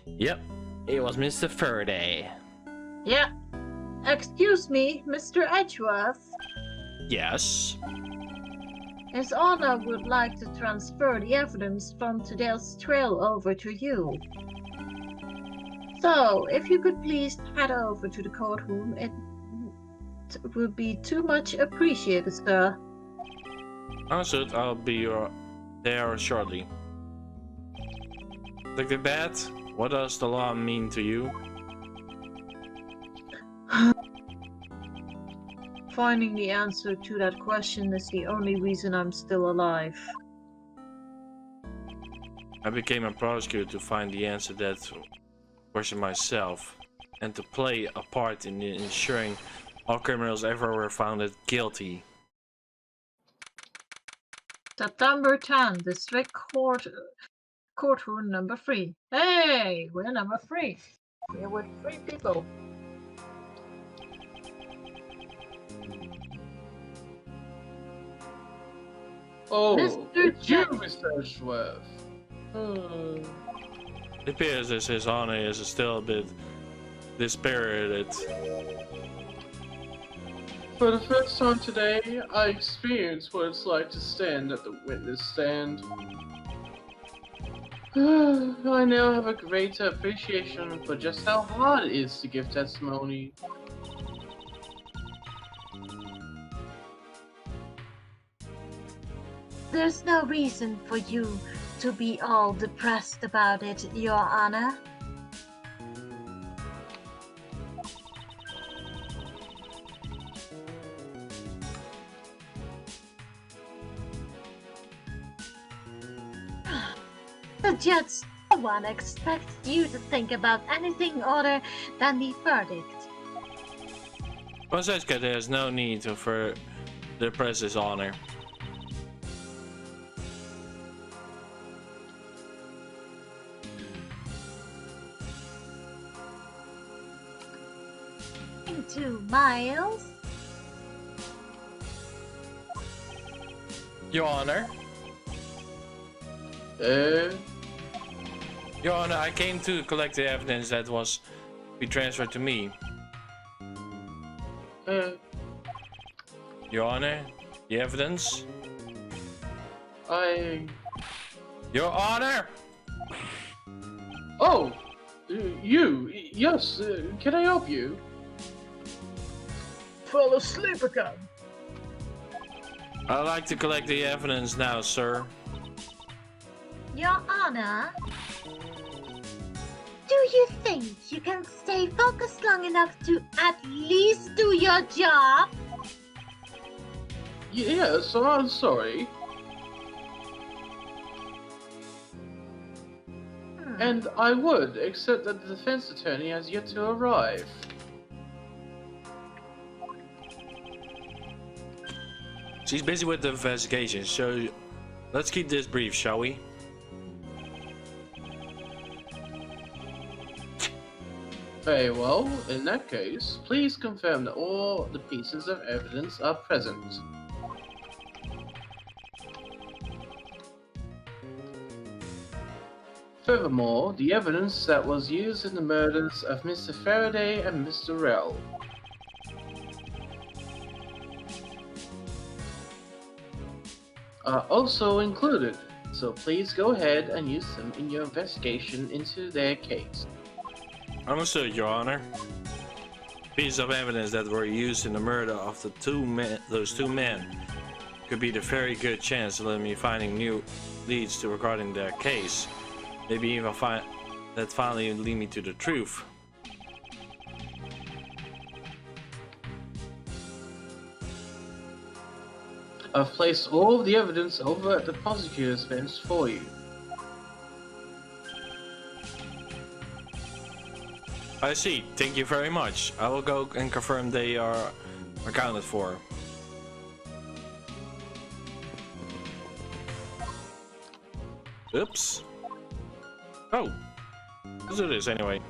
Speaker 4: Yep, it was Mr. Faraday.
Speaker 5: Yeah. Excuse me, Mr. Edgeworth.
Speaker 1: Yes?
Speaker 5: His Honor would like to transfer the evidence from today's trail over to you. So, if you could please head over to the courtroom, it would be too much appreciated, sir.
Speaker 1: Understood, I'll be there shortly. Detective Bad, what does the law mean to you?
Speaker 5: Finding the answer to that question is the only reason I'm still alive.
Speaker 1: I became a prosecutor to find the answer to that question myself, and to play a part in ensuring all criminals ever were found guilty.
Speaker 5: September 10, District Courtroom number 3. Hey, we're number 3. We're with 3 people.
Speaker 2: Oh,
Speaker 5: Mr.
Speaker 2: it's you,
Speaker 5: Jack-
Speaker 2: Mr. Edgeworth.
Speaker 1: It appears as his honor is still a bit dispirited.
Speaker 2: For the first time today, I experienced what it's like to stand at the witness stand. I now have a greater appreciation for just how hard it is to give testimony.
Speaker 3: There's no reason for you to be all depressed about it, Your Honor. The judge won't expect you to think about anything other than the verdict.
Speaker 1: Francesca, there's no need for the press's honor.
Speaker 3: Into Miles.
Speaker 1: Your Honor. Your Honor, I came to collect the evidence that was be transferred to me. Your Honor, the evidence? Your Honor!
Speaker 2: Oh! Yes, can I help you?
Speaker 5: Fall asleep again.
Speaker 1: I'd like to collect the evidence now, sir.
Speaker 3: Your Honor, do you think you can stay focused long enough to at least do your job?
Speaker 2: Yes, I'm sorry. And I would, except that the defense attorney has yet to arrive.
Speaker 1: She's busy with the investigation, so let's keep this brief, shall we?
Speaker 2: Very well, in that case, please confirm that all the pieces of evidence are present. Furthermore, the evidence that was used in the murders of Mr. Faraday and Mr. Rell. Are also included. so please go ahead and use them in your investigation into their case.
Speaker 1: Understood, Your Honor. Pieces of evidence that were used in the murder of those two men could be the very good chance of me finding new leads to regarding their case. Maybe even that finally lead me to the truth.
Speaker 2: I've placed all of the evidence over at the prosecutor's bench for you.
Speaker 1: I see. Thank you very much. I will go and confirm they are accounted for. Oops. Oh. Let's do this anyway.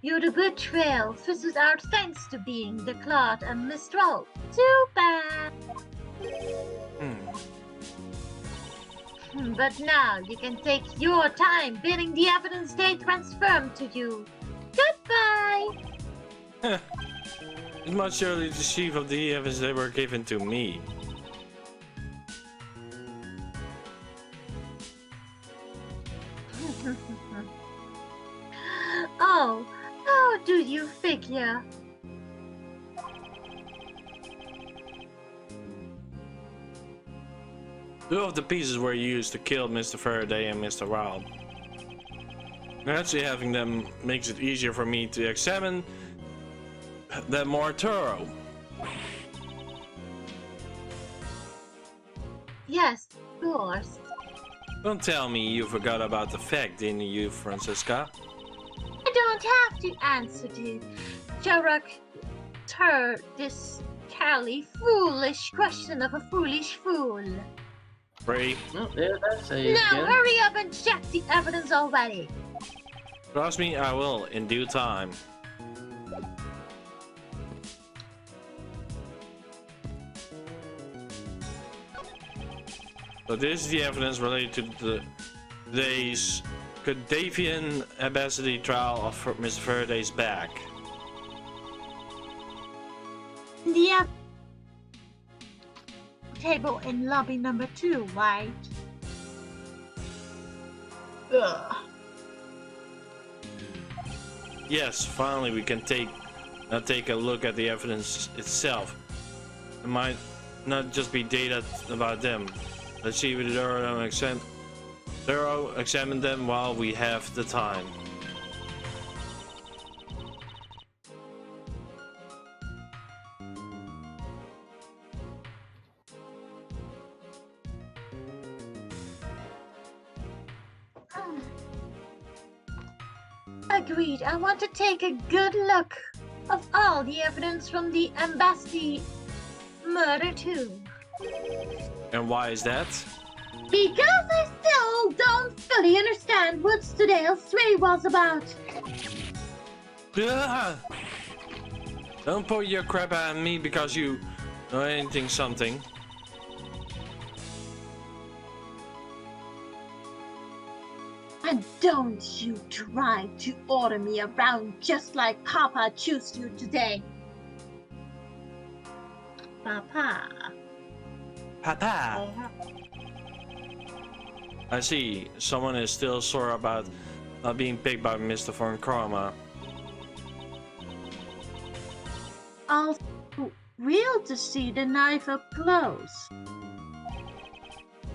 Speaker 6: You're a good trail, fizzled out thanks to being the Claude and Mistral. Too bad. But now you can take your time bidding the evidence they transformed to you. Goodbye.
Speaker 1: It must surely deceive of the evidence they were given to me.
Speaker 6: Oh, how do you figure?
Speaker 1: Two of the pieces were used to kill Mr. Faraday and Mr. Wild. Naturally, having them makes it easier for me to examine them more thorough.
Speaker 6: Yes, of course.
Speaker 1: Don't tell me you forgot about the fact, didn't you, Francisca?
Speaker 6: I don't have to answer to this carly foolish question of a foolish fool.
Speaker 1: Pray.
Speaker 2: Oh, there, that's a
Speaker 6: Now hurry up and check the evidence already.
Speaker 1: Trust me, I will, in due time. So this is the evidence related to today's Cadavian Audacity trial of Mr. Faraday's back.
Speaker 6: The table in lobby number 2, right? Ugh.
Speaker 1: Yes, finally we can take a look at the evidence itself. It might not just be data about them. Let's see if we thorough examine them while we have the time.
Speaker 6: Agreed. I want to take a good look of all the evidence from the embassy murder too.
Speaker 1: And why is that?
Speaker 6: Because I still don't fully understand what today's trade was about.
Speaker 1: Don't put your crap on me because you know anything something.
Speaker 3: And don't you try to order me around just like Papa chose you today.
Speaker 6: Papa.
Speaker 1: Papa. I see. Someone is still sore about not being picked by Mr. Von Karma.
Speaker 3: Also, real to see the knife up close.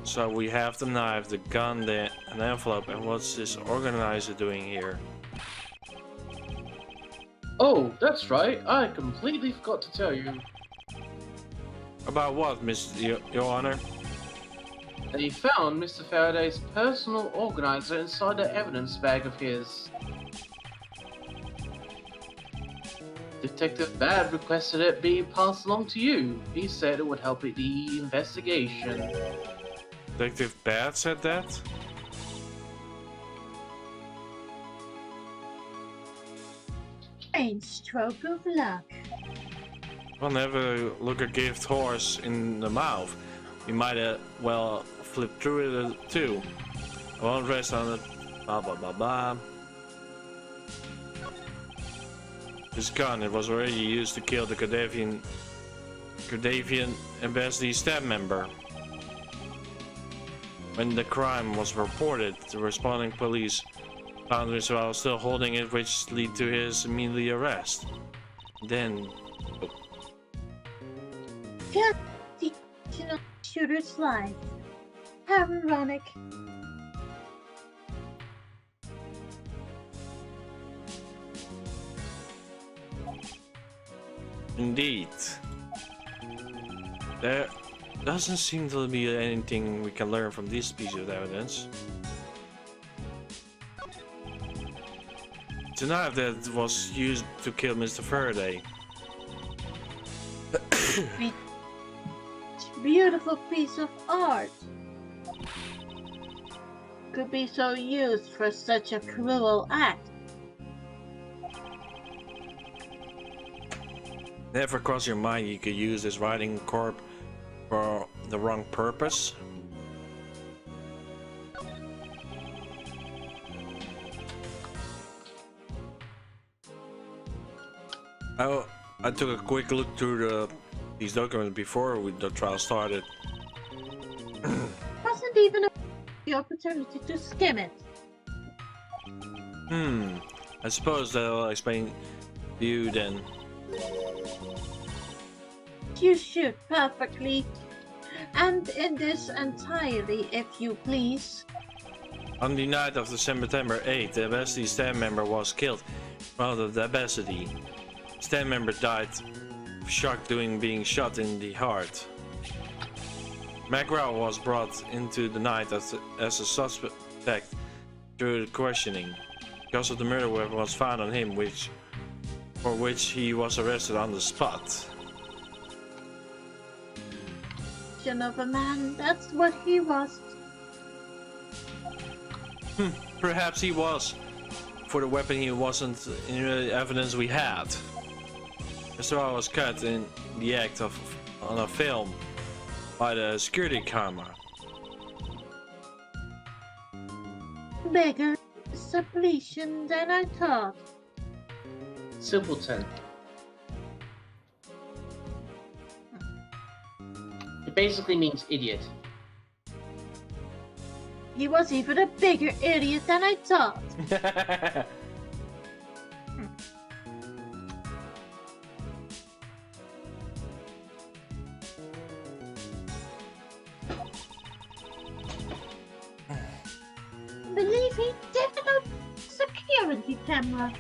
Speaker 1: So we have the knife, the gun, an envelope, and what's this organizer doing here?
Speaker 2: Oh, that's right. I completely forgot to tell you.
Speaker 1: About what, Your Honor?
Speaker 2: They found Mr. Faraday's personal organizer inside the evidence bag of his. Detective Bad requested it be passed along to you. He said it would help with the investigation.
Speaker 1: Detective Bad said that?
Speaker 3: Strange stroke of luck.
Speaker 1: I'll never look a gift horse in the mouth. We might well flip through it too. I won't rest on it. Blah blah blah blah. This gun, it was already used to kill the Cadavian Cardavian Embassy staff member. When the crime was reported, the responding police found Mr. Rao still holding it, which led to his immediate arrest. Then...
Speaker 6: Constitutional shooter's life. How ironic.
Speaker 1: Indeed. There doesn't seem to be anything we can learn from this piece of evidence. It's a knife that was used to kill Mr. Faraday.
Speaker 3: Beautiful piece of art. Could be so used for such a cruel act.
Speaker 1: Never cross your mind you could use this riding corp for the wrong purpose? I took a quick look through these documents before the trial started.
Speaker 3: Wasn't even the opportunity to skim it.
Speaker 1: I suppose that'll explain to you then.
Speaker 3: You should perfectly. And in this entirely, if you please.
Speaker 1: On the night of December 8th, the Embassy staff member was killed out of the Embassy. Staff member died of shock during being shot in the heart. McGraw was brought into the night as a suspect through questioning. Because of the murder weapon was found on him, for which he was arrested on the spot.
Speaker 3: Of a man, that's what he was.
Speaker 1: Perhaps he was. For the weapon, he wasn't in the evidence we had. Mr. R was cut in the act on a film by the security camera.
Speaker 3: Bigger supplication than I thought.
Speaker 2: Simpleton. It basically means idiot.
Speaker 3: He was even a bigger idiot than I thought. Believe he did a security camera.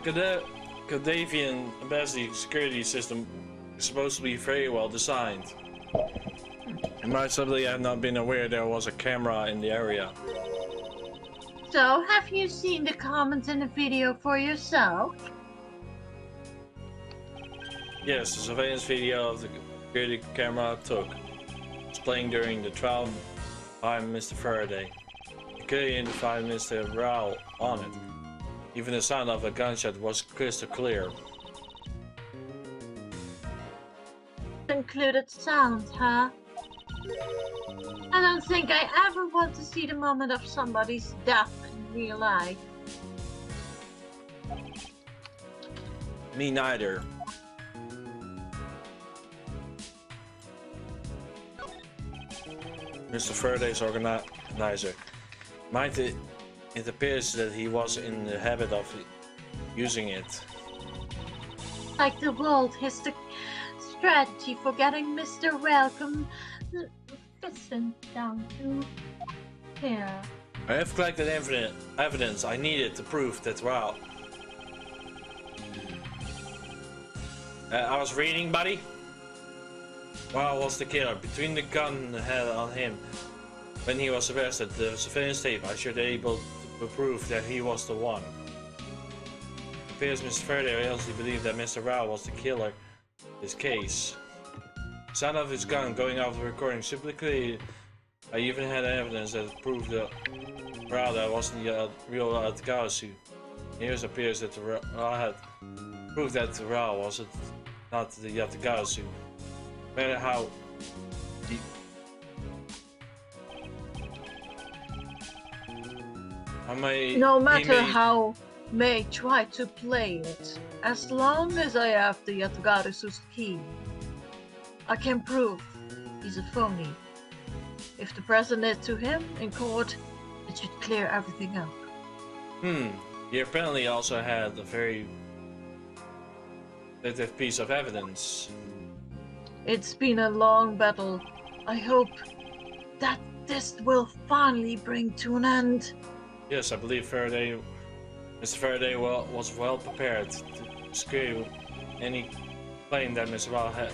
Speaker 1: Cardavian Embassy security system is supposed to be very well designed. I might simply have not been aware there was a camera in the area.
Speaker 3: So, have you seen the comments in the video for yourself?
Speaker 1: Yes, the surveillance video of the security camera took was playing during the trial by Mr. Faraday. You could identify Mr. Rao on it. Even the sound of a gunshot was crystal clear.
Speaker 3: Included sound, huh? I don't think I ever want to see the moment of somebody's death in real life.
Speaker 1: Me neither. Mr. Faraday's organizer. It appears that he was in the habit of using it.
Speaker 3: Like the world, his strategy for getting Mr. Welcome down to here.
Speaker 1: I have collected evidence I needed to prove that Rao. I was reading, buddy. Rao was the killer. Between the gun had on him when he was arrested, the surveillance tape, I should be able to prove that he was the one. It appears Mr. Faraday honestly believed that Mr. Rao was the killer in this case. The sound of his gun going off the recording simply clear. I even had evidence that proved that Rao that wasn't the real Yatagawasu. Here it appears that the Rao had proved that the Rao wasn't not the Yatagawasu. No matter how deep.
Speaker 5: No matter how may try to play it, as long as I have the Yatagasu's key, I can prove he's a phony. If the present it to him in court, it should clear everything up.
Speaker 1: He apparently also had a very definitive piece of evidence.
Speaker 5: It's been a long battle. I hope that this will finally bring to an end.
Speaker 1: Yes, I believe Mr. Faraday was well prepared to screw any claim that Mr. Wall had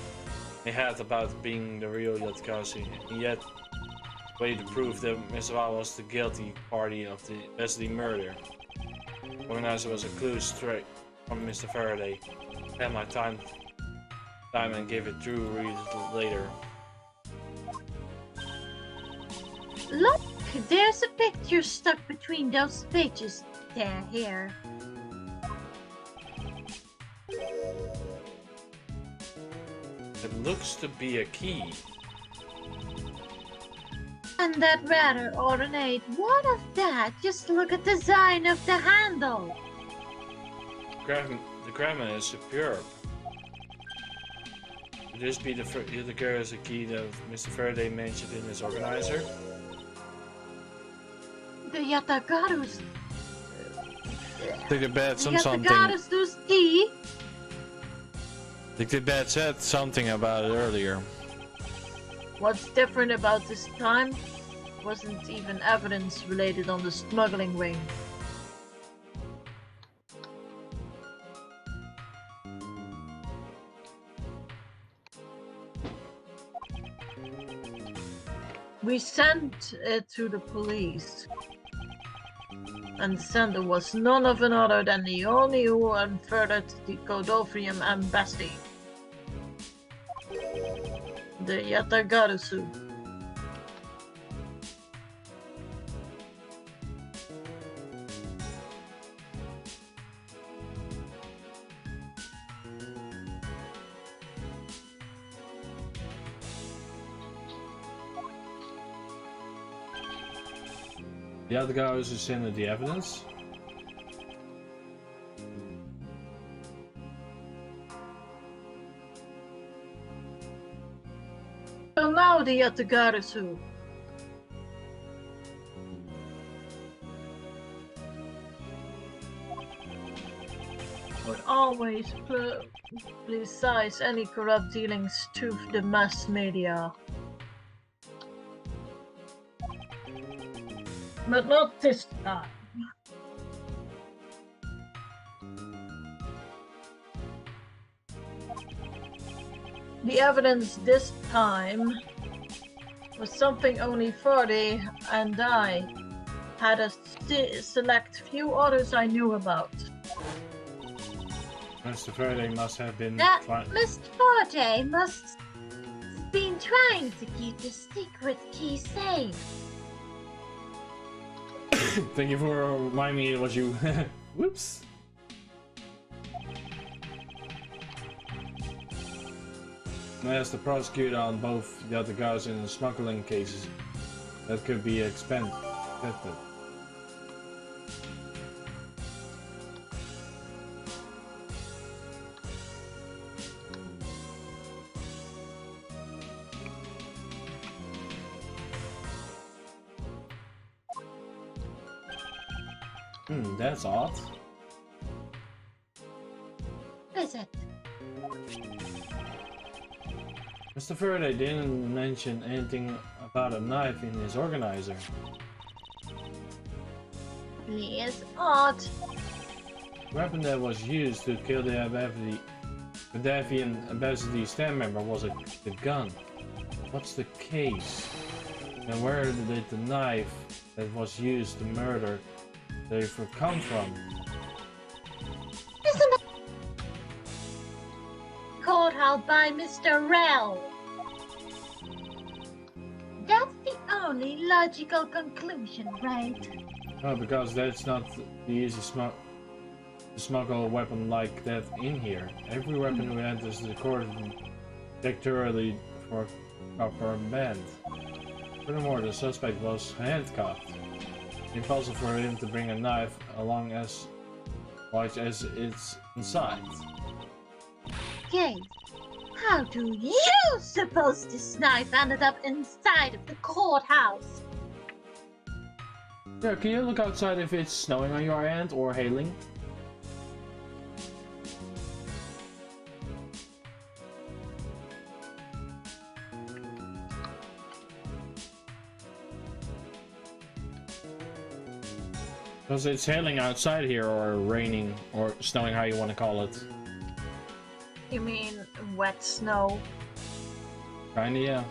Speaker 1: about being the real Yatakashi, and yet the way to prove that Mr. Wall was the guilty party of the Leslie murder. The organizer was a clue straight from Mr. Faraday. I had my time and gave it true reason later.
Speaker 6: Look, there's a picture stuck between those pages there, here.
Speaker 1: It looks to be a key.
Speaker 6: And that rather ornate. What of that? Just look at the design of the handle.
Speaker 1: The grammar is superb. Could this be the as a key that Mr. Faraday mentioned in his organizer?
Speaker 6: The Yatagaru's.
Speaker 4: Think the bat said something.
Speaker 6: Yatagaru's key.
Speaker 4: Think the bat said something about it earlier.
Speaker 5: What's different about this time? Wasn't even evidence related on the smuggling ring. We sent it to the police, and the sender was none of another than the only who unfurled the Godolphium embassy, the Yatagarusu.
Speaker 1: The other guy who sent the evidence.
Speaker 5: So now the Yatagarusu. Would always publicize any corrupt dealings to the mass media. But not this time. The evidence this time was something only Fardy and I had a select few others I knew about.
Speaker 1: Mr. Faraday must have been
Speaker 6: That
Speaker 1: trying.
Speaker 6: Mr. Forte must have been trying to keep the secret key safe.
Speaker 1: Thank you for reminding me it was you. Whoops. As the prosecutor on both the other guys in the smuggling cases, that could be expected. That's odd.
Speaker 6: Is it?
Speaker 1: Mr. Faraday didn't mention anything about a knife in his organizer.
Speaker 6: Is odd.
Speaker 1: The weapon that was used to kill the Gaddafian embassy stand member was the gun. What's the case? And where did the knife that was used to murder Edgeworth come from?
Speaker 6: Isn't it courthouse by Mr. Rell? That's the only logical conclusion, right?
Speaker 1: Oh, because that's not the easy to smuggle a weapon like that in here. Every weapon we enters the court dictatorially for proper band. Furthermore, the suspect was handcuffed. Impossible for him to bring a knife along as large as it's inside.
Speaker 6: Okay. How do you suppose this knife ended up inside of the courthouse?
Speaker 4: Yeah, can you look outside if it's snowing on your end or hailing? Because it's hailing outside here, or raining, or snowing, how you want to call it.
Speaker 5: You mean wet snow?
Speaker 4: Kinda, yeah.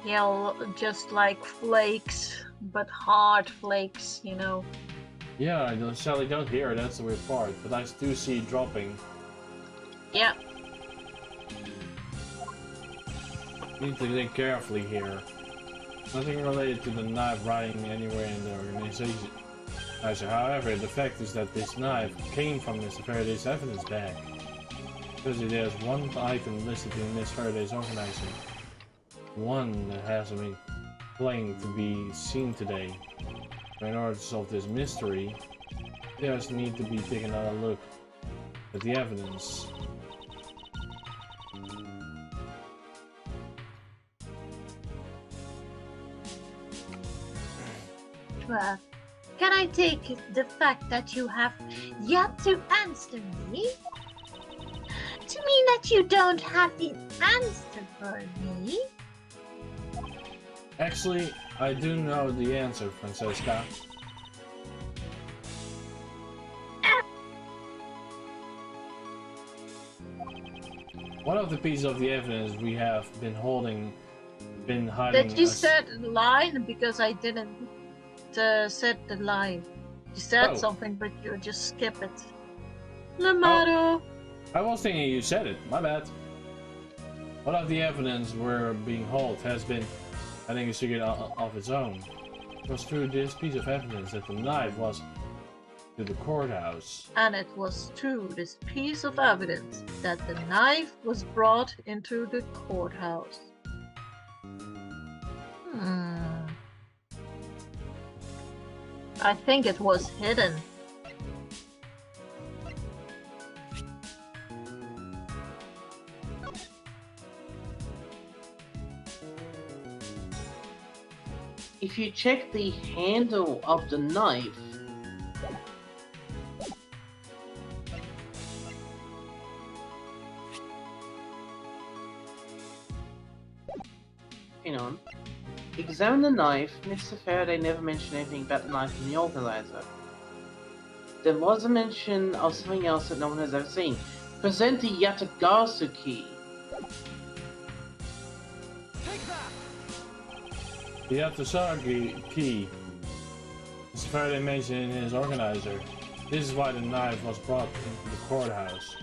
Speaker 5: Yeah, just like flakes, but hard flakes, you know.
Speaker 4: Yeah, I sadly don't hear it, that's the weird part, but I do see it dropping.
Speaker 5: Yeah.
Speaker 4: Need to think carefully here. Nothing related to the knife riding anywhere in the organization. However, the fact is that this knife came from Mr. Faraday's evidence bag. Because there's one item listed in Miss Faraday's organizer. One that hasn't been claimed to be seen today. In order to solve this mystery, you just need to be taking another look at the evidence.
Speaker 6: Well, can I take the fact that you have yet to answer me to mean that you don't have the answer for me?
Speaker 4: Actually, I do know the answer, Francesca. One of the pieces of the evidence we have been hiding.
Speaker 5: Did you said the line? Because I didn't said the line. You said something, but you just skip it. No matter.
Speaker 4: I was thinking you said it. My bad. One of the evidence we're being hauled has been, I think, a secret of its own. It was through this piece of evidence that the knife was to the courthouse.
Speaker 5: And it was through this piece of evidence that the knife was brought into the courthouse. I think it was hidden.
Speaker 2: If you check the handle of the knife, hang on. Examine the knife. Mr. Faraday never mentioned anything about the knife in the organizer. There was a mention of something else that no one has ever seen. Present the Yatagasu key.
Speaker 4: The Yatagasu key. Mr. Faraday mentioned in his organizer. This is why the knife was brought into the courthouse.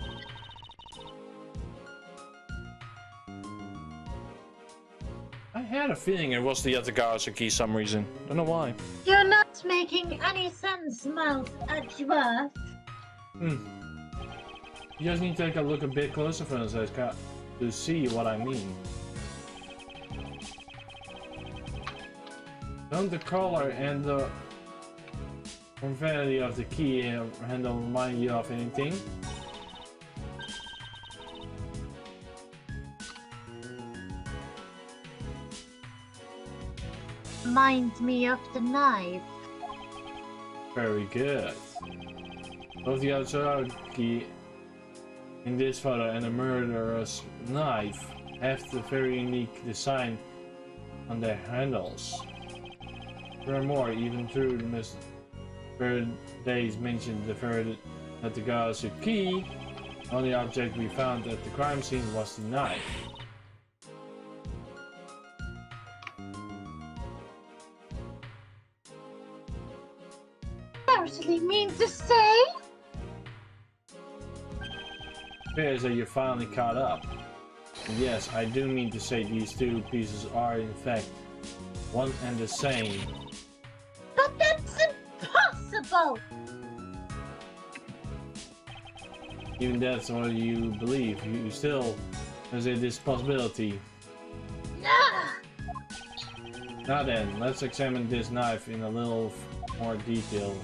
Speaker 4: I had a feeling it was the Yatagasu key some reason. Don't know why.
Speaker 6: You're not making any sense, Mouth Edgeworth.
Speaker 4: You just need to take a look a bit closer for us to see what I mean. Don't the color and the convenience of the key handle remind you of anything?
Speaker 6: Reminds me of the knife.
Speaker 4: Very good. Both the outside key in this photo and the murderer's knife have the very unique design on their handles. Furthermore, even through Mr. Faraday's mentioned the Yatagasu key, the only object we found at the crime scene was the knife.
Speaker 6: Seriously mean to say?
Speaker 4: Appears that you're finally caught up. And yes, I do mean to say these two pieces are in fact one and the same.
Speaker 6: But that's impossible!
Speaker 4: Even that's what you believe. You still there's this possibility. Now then, let's examine this knife in a little more detail.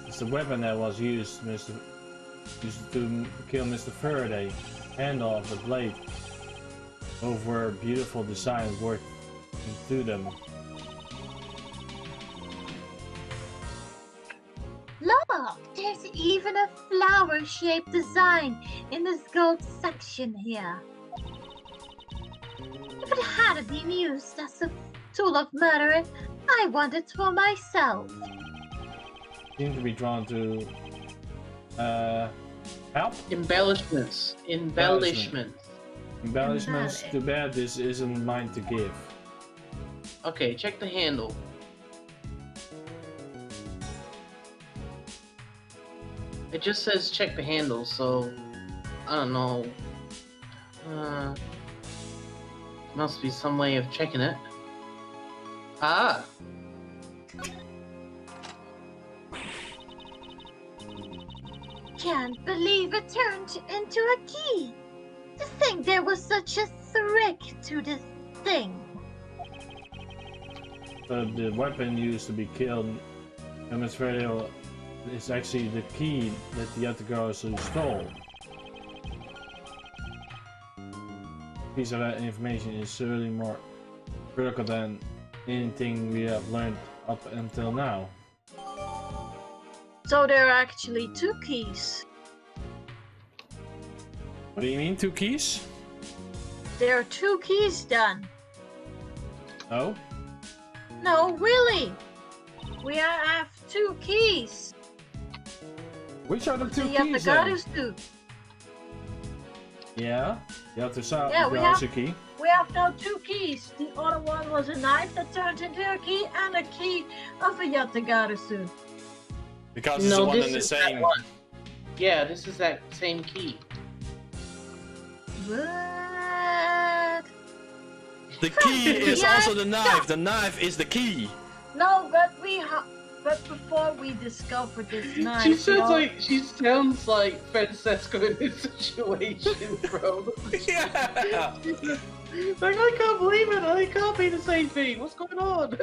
Speaker 4: It's the weapon that was used to kill Mr. Faraday. Handle of the blade over beautiful design worked into them.
Speaker 6: Look, there's even a flower-shaped design in this gold section here. If it had been used as a tool of murder, I want it for myself.
Speaker 4: Seem to be drawn to help?
Speaker 2: Embellishments.
Speaker 4: Embellishments. Too bad this isn't mine to give.
Speaker 2: Okay, check the handle. It just says check the handle, so I don't know. Must be some way of checking it. Ah!
Speaker 6: Can't believe it turned into a key. To think there was such a trick to this thing.
Speaker 4: The weapon used to be killed Ms. Faraday is actually the key that the Yatagarasu stole. Piece of that information is certainly more critical than anything we have learned up until now.
Speaker 5: So there are actually 2 keys.
Speaker 4: What do you mean, 2 keys?
Speaker 5: There are 2 keys, Dan.
Speaker 4: Oh?
Speaker 5: No, really. We have 2 keys.
Speaker 4: Which are the 2
Speaker 5: The
Speaker 4: keys then?
Speaker 5: Yatagarasu.
Speaker 4: Yeah? Yatagarasu
Speaker 5: Yeah, we have-
Speaker 4: key.
Speaker 5: We have now 2 keys. The other one was a knife that turned into a key and a key of a Yatagarasu.
Speaker 1: Because it's
Speaker 2: No,
Speaker 1: one
Speaker 2: this
Speaker 1: and the
Speaker 2: is that
Speaker 1: same.
Speaker 2: one. Yeah, this is that same key.
Speaker 5: What?
Speaker 1: The key is
Speaker 5: Yeah,
Speaker 1: also the knife. The knife is the key.
Speaker 5: No, but but before we discovered this knife,
Speaker 2: She sounds like Francesco in this situation, bro.
Speaker 1: Yeah.
Speaker 2: Like, I can't believe it. It can't be the same thing. What's going on?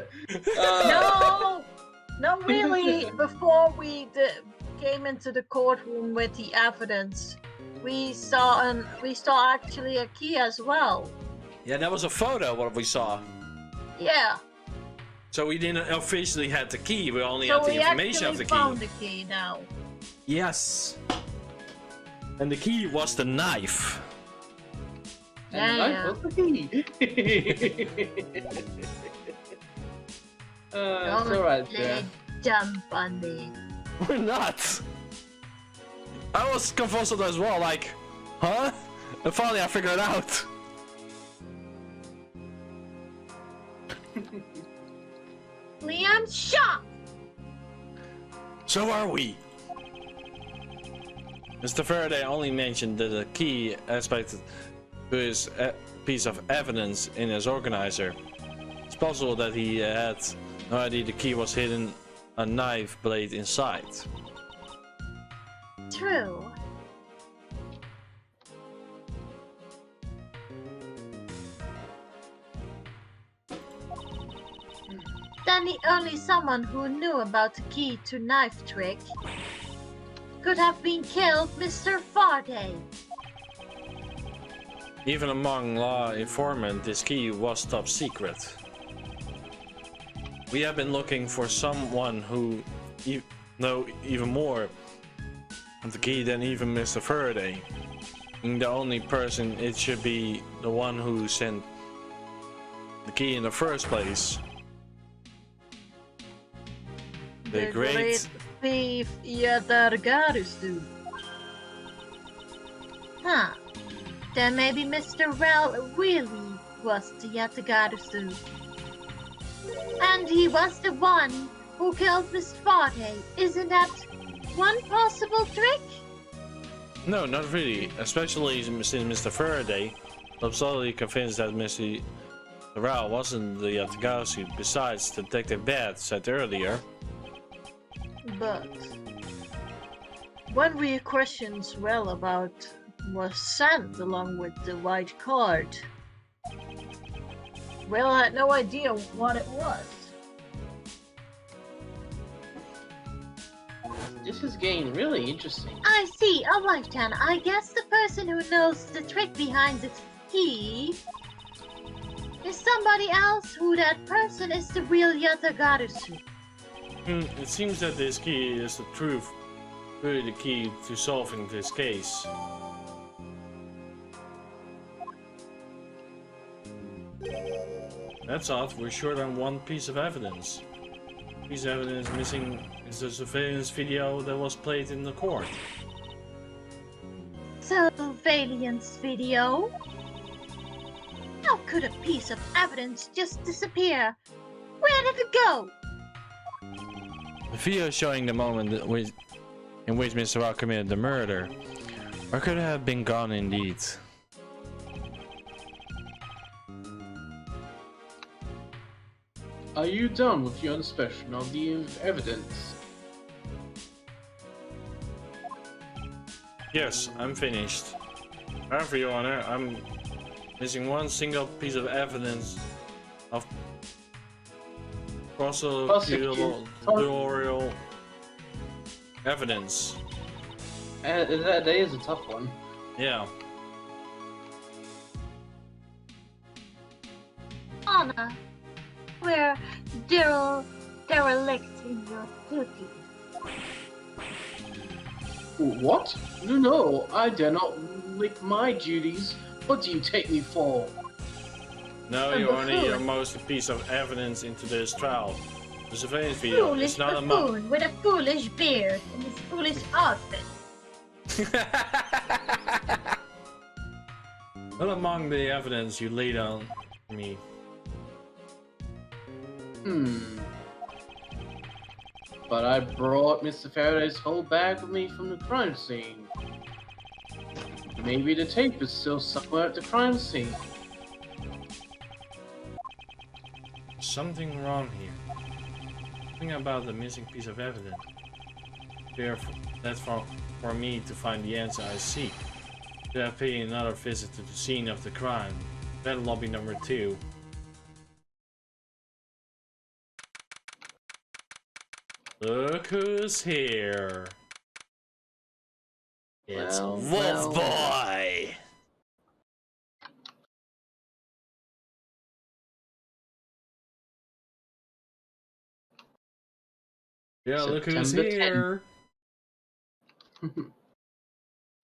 Speaker 5: No, really. Before we came into the courtroom with the evidence, we saw actually a key as well.
Speaker 1: Yeah, that was a photo. What we saw.
Speaker 5: Yeah.
Speaker 1: So we didn't officially have the key. We only
Speaker 5: So
Speaker 1: had the
Speaker 5: we
Speaker 1: information
Speaker 5: actually
Speaker 1: of the
Speaker 5: found
Speaker 1: key.
Speaker 5: the key now.
Speaker 1: Yes. And the key was the knife.
Speaker 2: And
Speaker 5: Yeah.
Speaker 2: what's the key? It's alright,
Speaker 6: Let
Speaker 2: yeah.
Speaker 6: it jump on me.
Speaker 1: We're not. I was confused as well. Like, huh? And finally, I figured it out.
Speaker 6: Leon, shot!
Speaker 1: So are we. Mr. Faraday only mentioned the key aspect to his piece of evidence in his organizer. It's possible that he had no idea the key was hidden a knife blade inside.
Speaker 6: True. Then the only someone who knew about the key to knife trick could have been killed Mr. Faraday.
Speaker 1: Even among law enforcement, this key was top secret. We have been looking for someone who know even more of the key than even Mr. Faraday. And the only person it should be the one who sent the key in the first place. The great
Speaker 5: thief Yatagarasu.
Speaker 6: Huh. Then maybe Mr. Rel really was the Yatagarasu. And he was the one who killed Miss Faraday. Isn't that one possible trick?
Speaker 1: No, not really. Especially since Mr. Faraday was solidly convinced that Mr. Rao wasn't the Yatagarasu. Besides, Detective Bad said earlier.
Speaker 5: But when we questioned Well about was sent along with the white card, Will had no idea what it was.
Speaker 2: this is getting really interesting.
Speaker 6: I see. Alright then, I guess the person who knows the trick behind the key is somebody else who that person is the real Yatagarasu.
Speaker 1: It seems that this key is the truth, really the key to solving this case. That's odd, we're short on one piece of evidence. Piece of evidence missing is the surveillance video that was played in the court.
Speaker 6: Surveillance video? How could a piece of evidence just disappear? Where did it go?
Speaker 1: The video showing the moment in which Mr. Rock committed the murder. Or could it have been gone indeed?
Speaker 2: Are you done with your inspection of the evidence?
Speaker 1: Yes, I'm finished. However, Your Honor, I'm missing one single piece of evidence of prosecutorial evidence.
Speaker 2: That is a tough one.
Speaker 1: Yeah.
Speaker 6: Anna, we're derelict in your duty.
Speaker 2: What? No, I dare not lick my duties. What do you take me for?
Speaker 1: No,
Speaker 6: A
Speaker 1: you only need
Speaker 6: buffoon.
Speaker 1: most piece of evidence into this trial. The surveillance video
Speaker 6: Foolish
Speaker 1: is not a
Speaker 6: buffoon with a foolish beard and his foolish outfit.
Speaker 1: Not among the evidence you laid on me.
Speaker 2: But I brought Mr. Faraday's whole bag with me from the crime scene. Maybe the tape is still somewhere at the crime scene.
Speaker 1: Something wrong here. Something about the missing piece of evidence. That's for me to find the answer I seek. Should I pay another visit to the scene of the crime? Bed lobby number 2. Look who's here. It's
Speaker 2: Well,
Speaker 1: Wolf
Speaker 2: well.
Speaker 1: Boy! Yeah, look who's
Speaker 2: September
Speaker 1: here!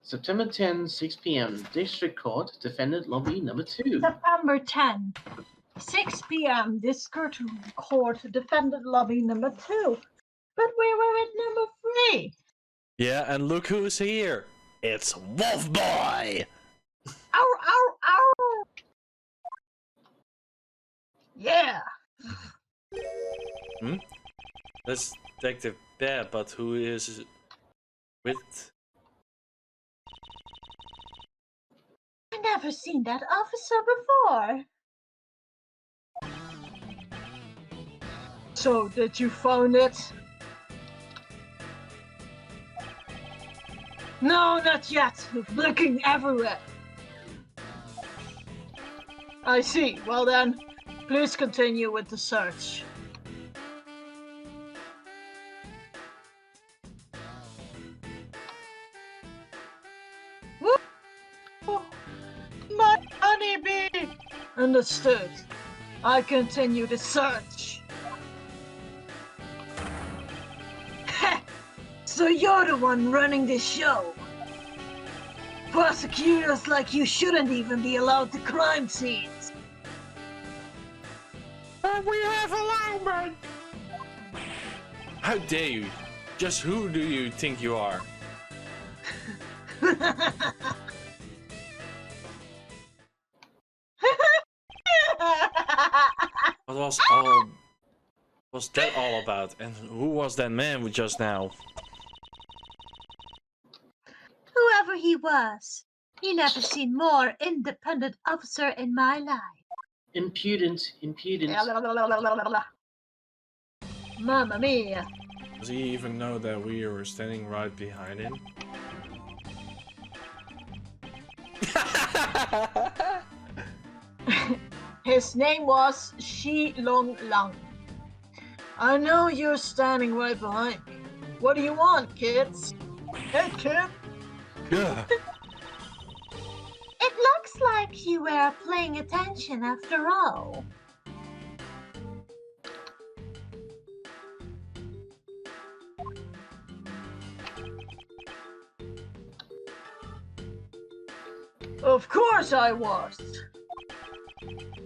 Speaker 2: September 10, 6 p.m. District Court, Defendant Lobby number 2.
Speaker 5: September 10, 6 p.m. District Court, Defendant Lobby number 2. But we were at number 3.
Speaker 1: Yeah, and look who's here! It's Wolf Boy!
Speaker 5: Ow, ow, ow! Yeah!
Speaker 1: That's Detective Bear, but who is with?
Speaker 5: I never seen that officer before. So, did you find it? No, not yet. Looking everywhere. I see. Well then, please continue with the search. Woo! My honeybee! Understood. I continue the search. So you're the one running this show. Prosecutors like you shouldn't even be allowed to crime scenes.
Speaker 1: But we have a lineman! How dare you? Just who do you think you are? What was that all about? And who was that man with just now?
Speaker 6: Whoever he was, he never seen more independent officer in my life.
Speaker 2: Impudent.
Speaker 5: Mamma mia.
Speaker 1: Does he even know that we were standing right behind him?
Speaker 5: His name was Shi Long Lang. I know you're standing right behind me. What do you want, kids? Hey, kid.
Speaker 4: Yeah.
Speaker 6: It looks like you were paying attention after all.
Speaker 5: Of course I was.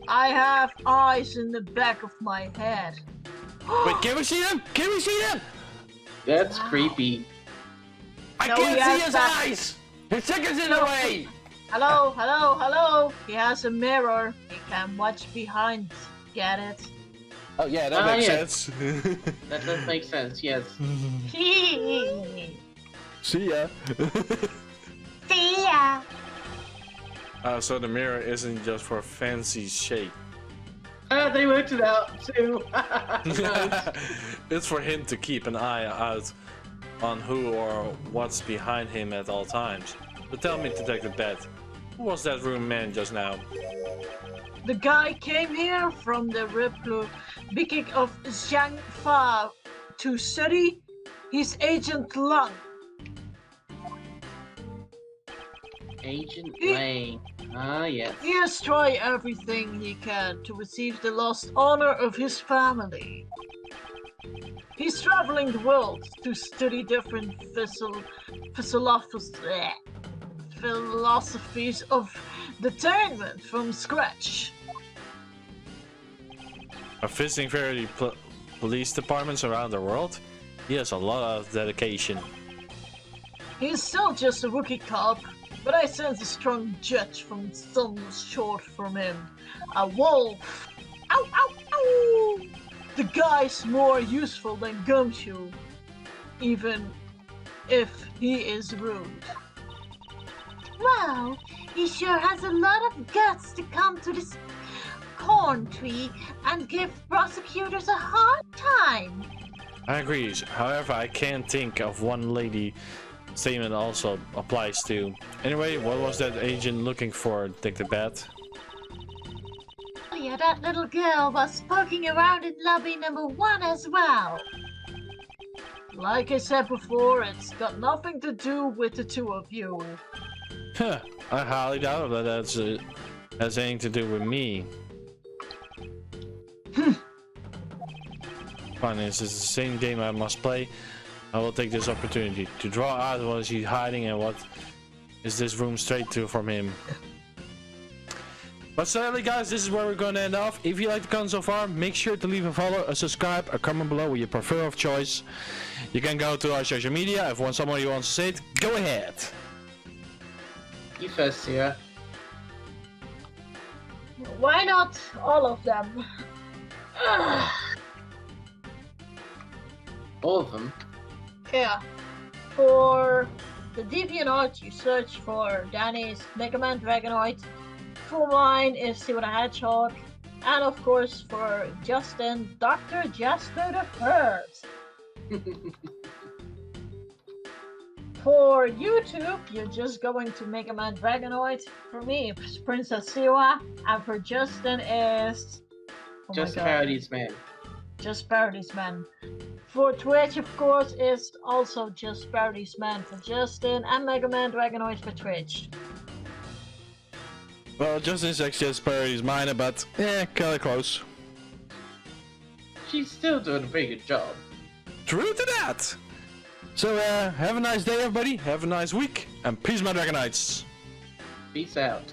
Speaker 5: I have eyes in the back of my head.
Speaker 4: Wait, can we see them? Can we see them?
Speaker 2: That's
Speaker 5: Wow.
Speaker 2: creepy.
Speaker 4: I
Speaker 5: No, he
Speaker 4: can't
Speaker 5: has
Speaker 4: see his
Speaker 5: that-
Speaker 4: eyes! His seconds in the way!
Speaker 5: Hello, hello, hello. He has a mirror. He can watch behind. Get it?
Speaker 4: Oh yeah, that
Speaker 2: Ah,
Speaker 4: makes
Speaker 2: yes.
Speaker 4: sense.
Speaker 2: That does make sense, yes.
Speaker 4: See ya.
Speaker 6: See ya.
Speaker 1: So the mirror isn't just for fancy shape.
Speaker 2: They worked it out too.
Speaker 1: It's for him to keep an eye out on who or what's behind him at all times. So tell me, Detective Bet, who was that room man just now?
Speaker 5: The guy came here from the Republic of Jiangfa to study his Agent Lung.
Speaker 2: Agent Lane. Ah, yes.
Speaker 5: He has tried everything he can to receive the lost honor of his family. He's traveling the world to study different philosophies of determinment from scratch.
Speaker 1: Are visiting very police departments around the world? He has a lot of dedication.
Speaker 5: He's still just a rookie cop, but I sense a strong judge from some short from him. A wolf! Ow, ow, ow! The guy's more useful than Gumshoe, even if he is rude.
Speaker 6: Wow, he sure has a lot of guts to come to this corn tree and give prosecutors a hard time.
Speaker 1: I agree. However, I can't think of one lady statement also applies to. Anyway, what was that agent looking for, Detective Bet?
Speaker 6: Yeah, that little girl was poking around in lobby number 1 as well.
Speaker 5: Like I said before, it's got nothing to do with the two of you.
Speaker 1: Huh, I highly doubt that has anything to do with me. Fine, this is the same game I must play. I will take this opportunity to draw out what is he hiding and what is this room straight to from him. But sadly guys, this is where we're going to end off. If you like the content so far, make sure to leave a follow, a subscribe, a comment below with your prefer of choice. You can go to our social media. If somebody wants to say it, go ahead.
Speaker 2: You first, Sira.
Speaker 5: Why not all of them?
Speaker 2: All of them.
Speaker 5: Yeah. For the DeviantArt, you search for Danny's MegaDragonoid. For mine is Sira the Hedgehog. And of course for Justin, Dr. Jasper the First. For YouTube, you're just going to MegaDragonoid. For me, it's Princess Sira. And for Justin is... oh
Speaker 2: Just
Speaker 5: my God.
Speaker 2: Parodies Man.
Speaker 5: Just Parodies Man. For Twitch, of course, is also Just Parodies Man for Justin, and MegaDragonoid for Twitch.
Speaker 4: Well, Justin's actually just Parodies Minor, but yeah, kinda close.
Speaker 2: She's still doing a pretty good job.
Speaker 4: True to that! So, have a nice day, everybody. Have a nice week, and peace, my Dragonites.
Speaker 2: Peace out.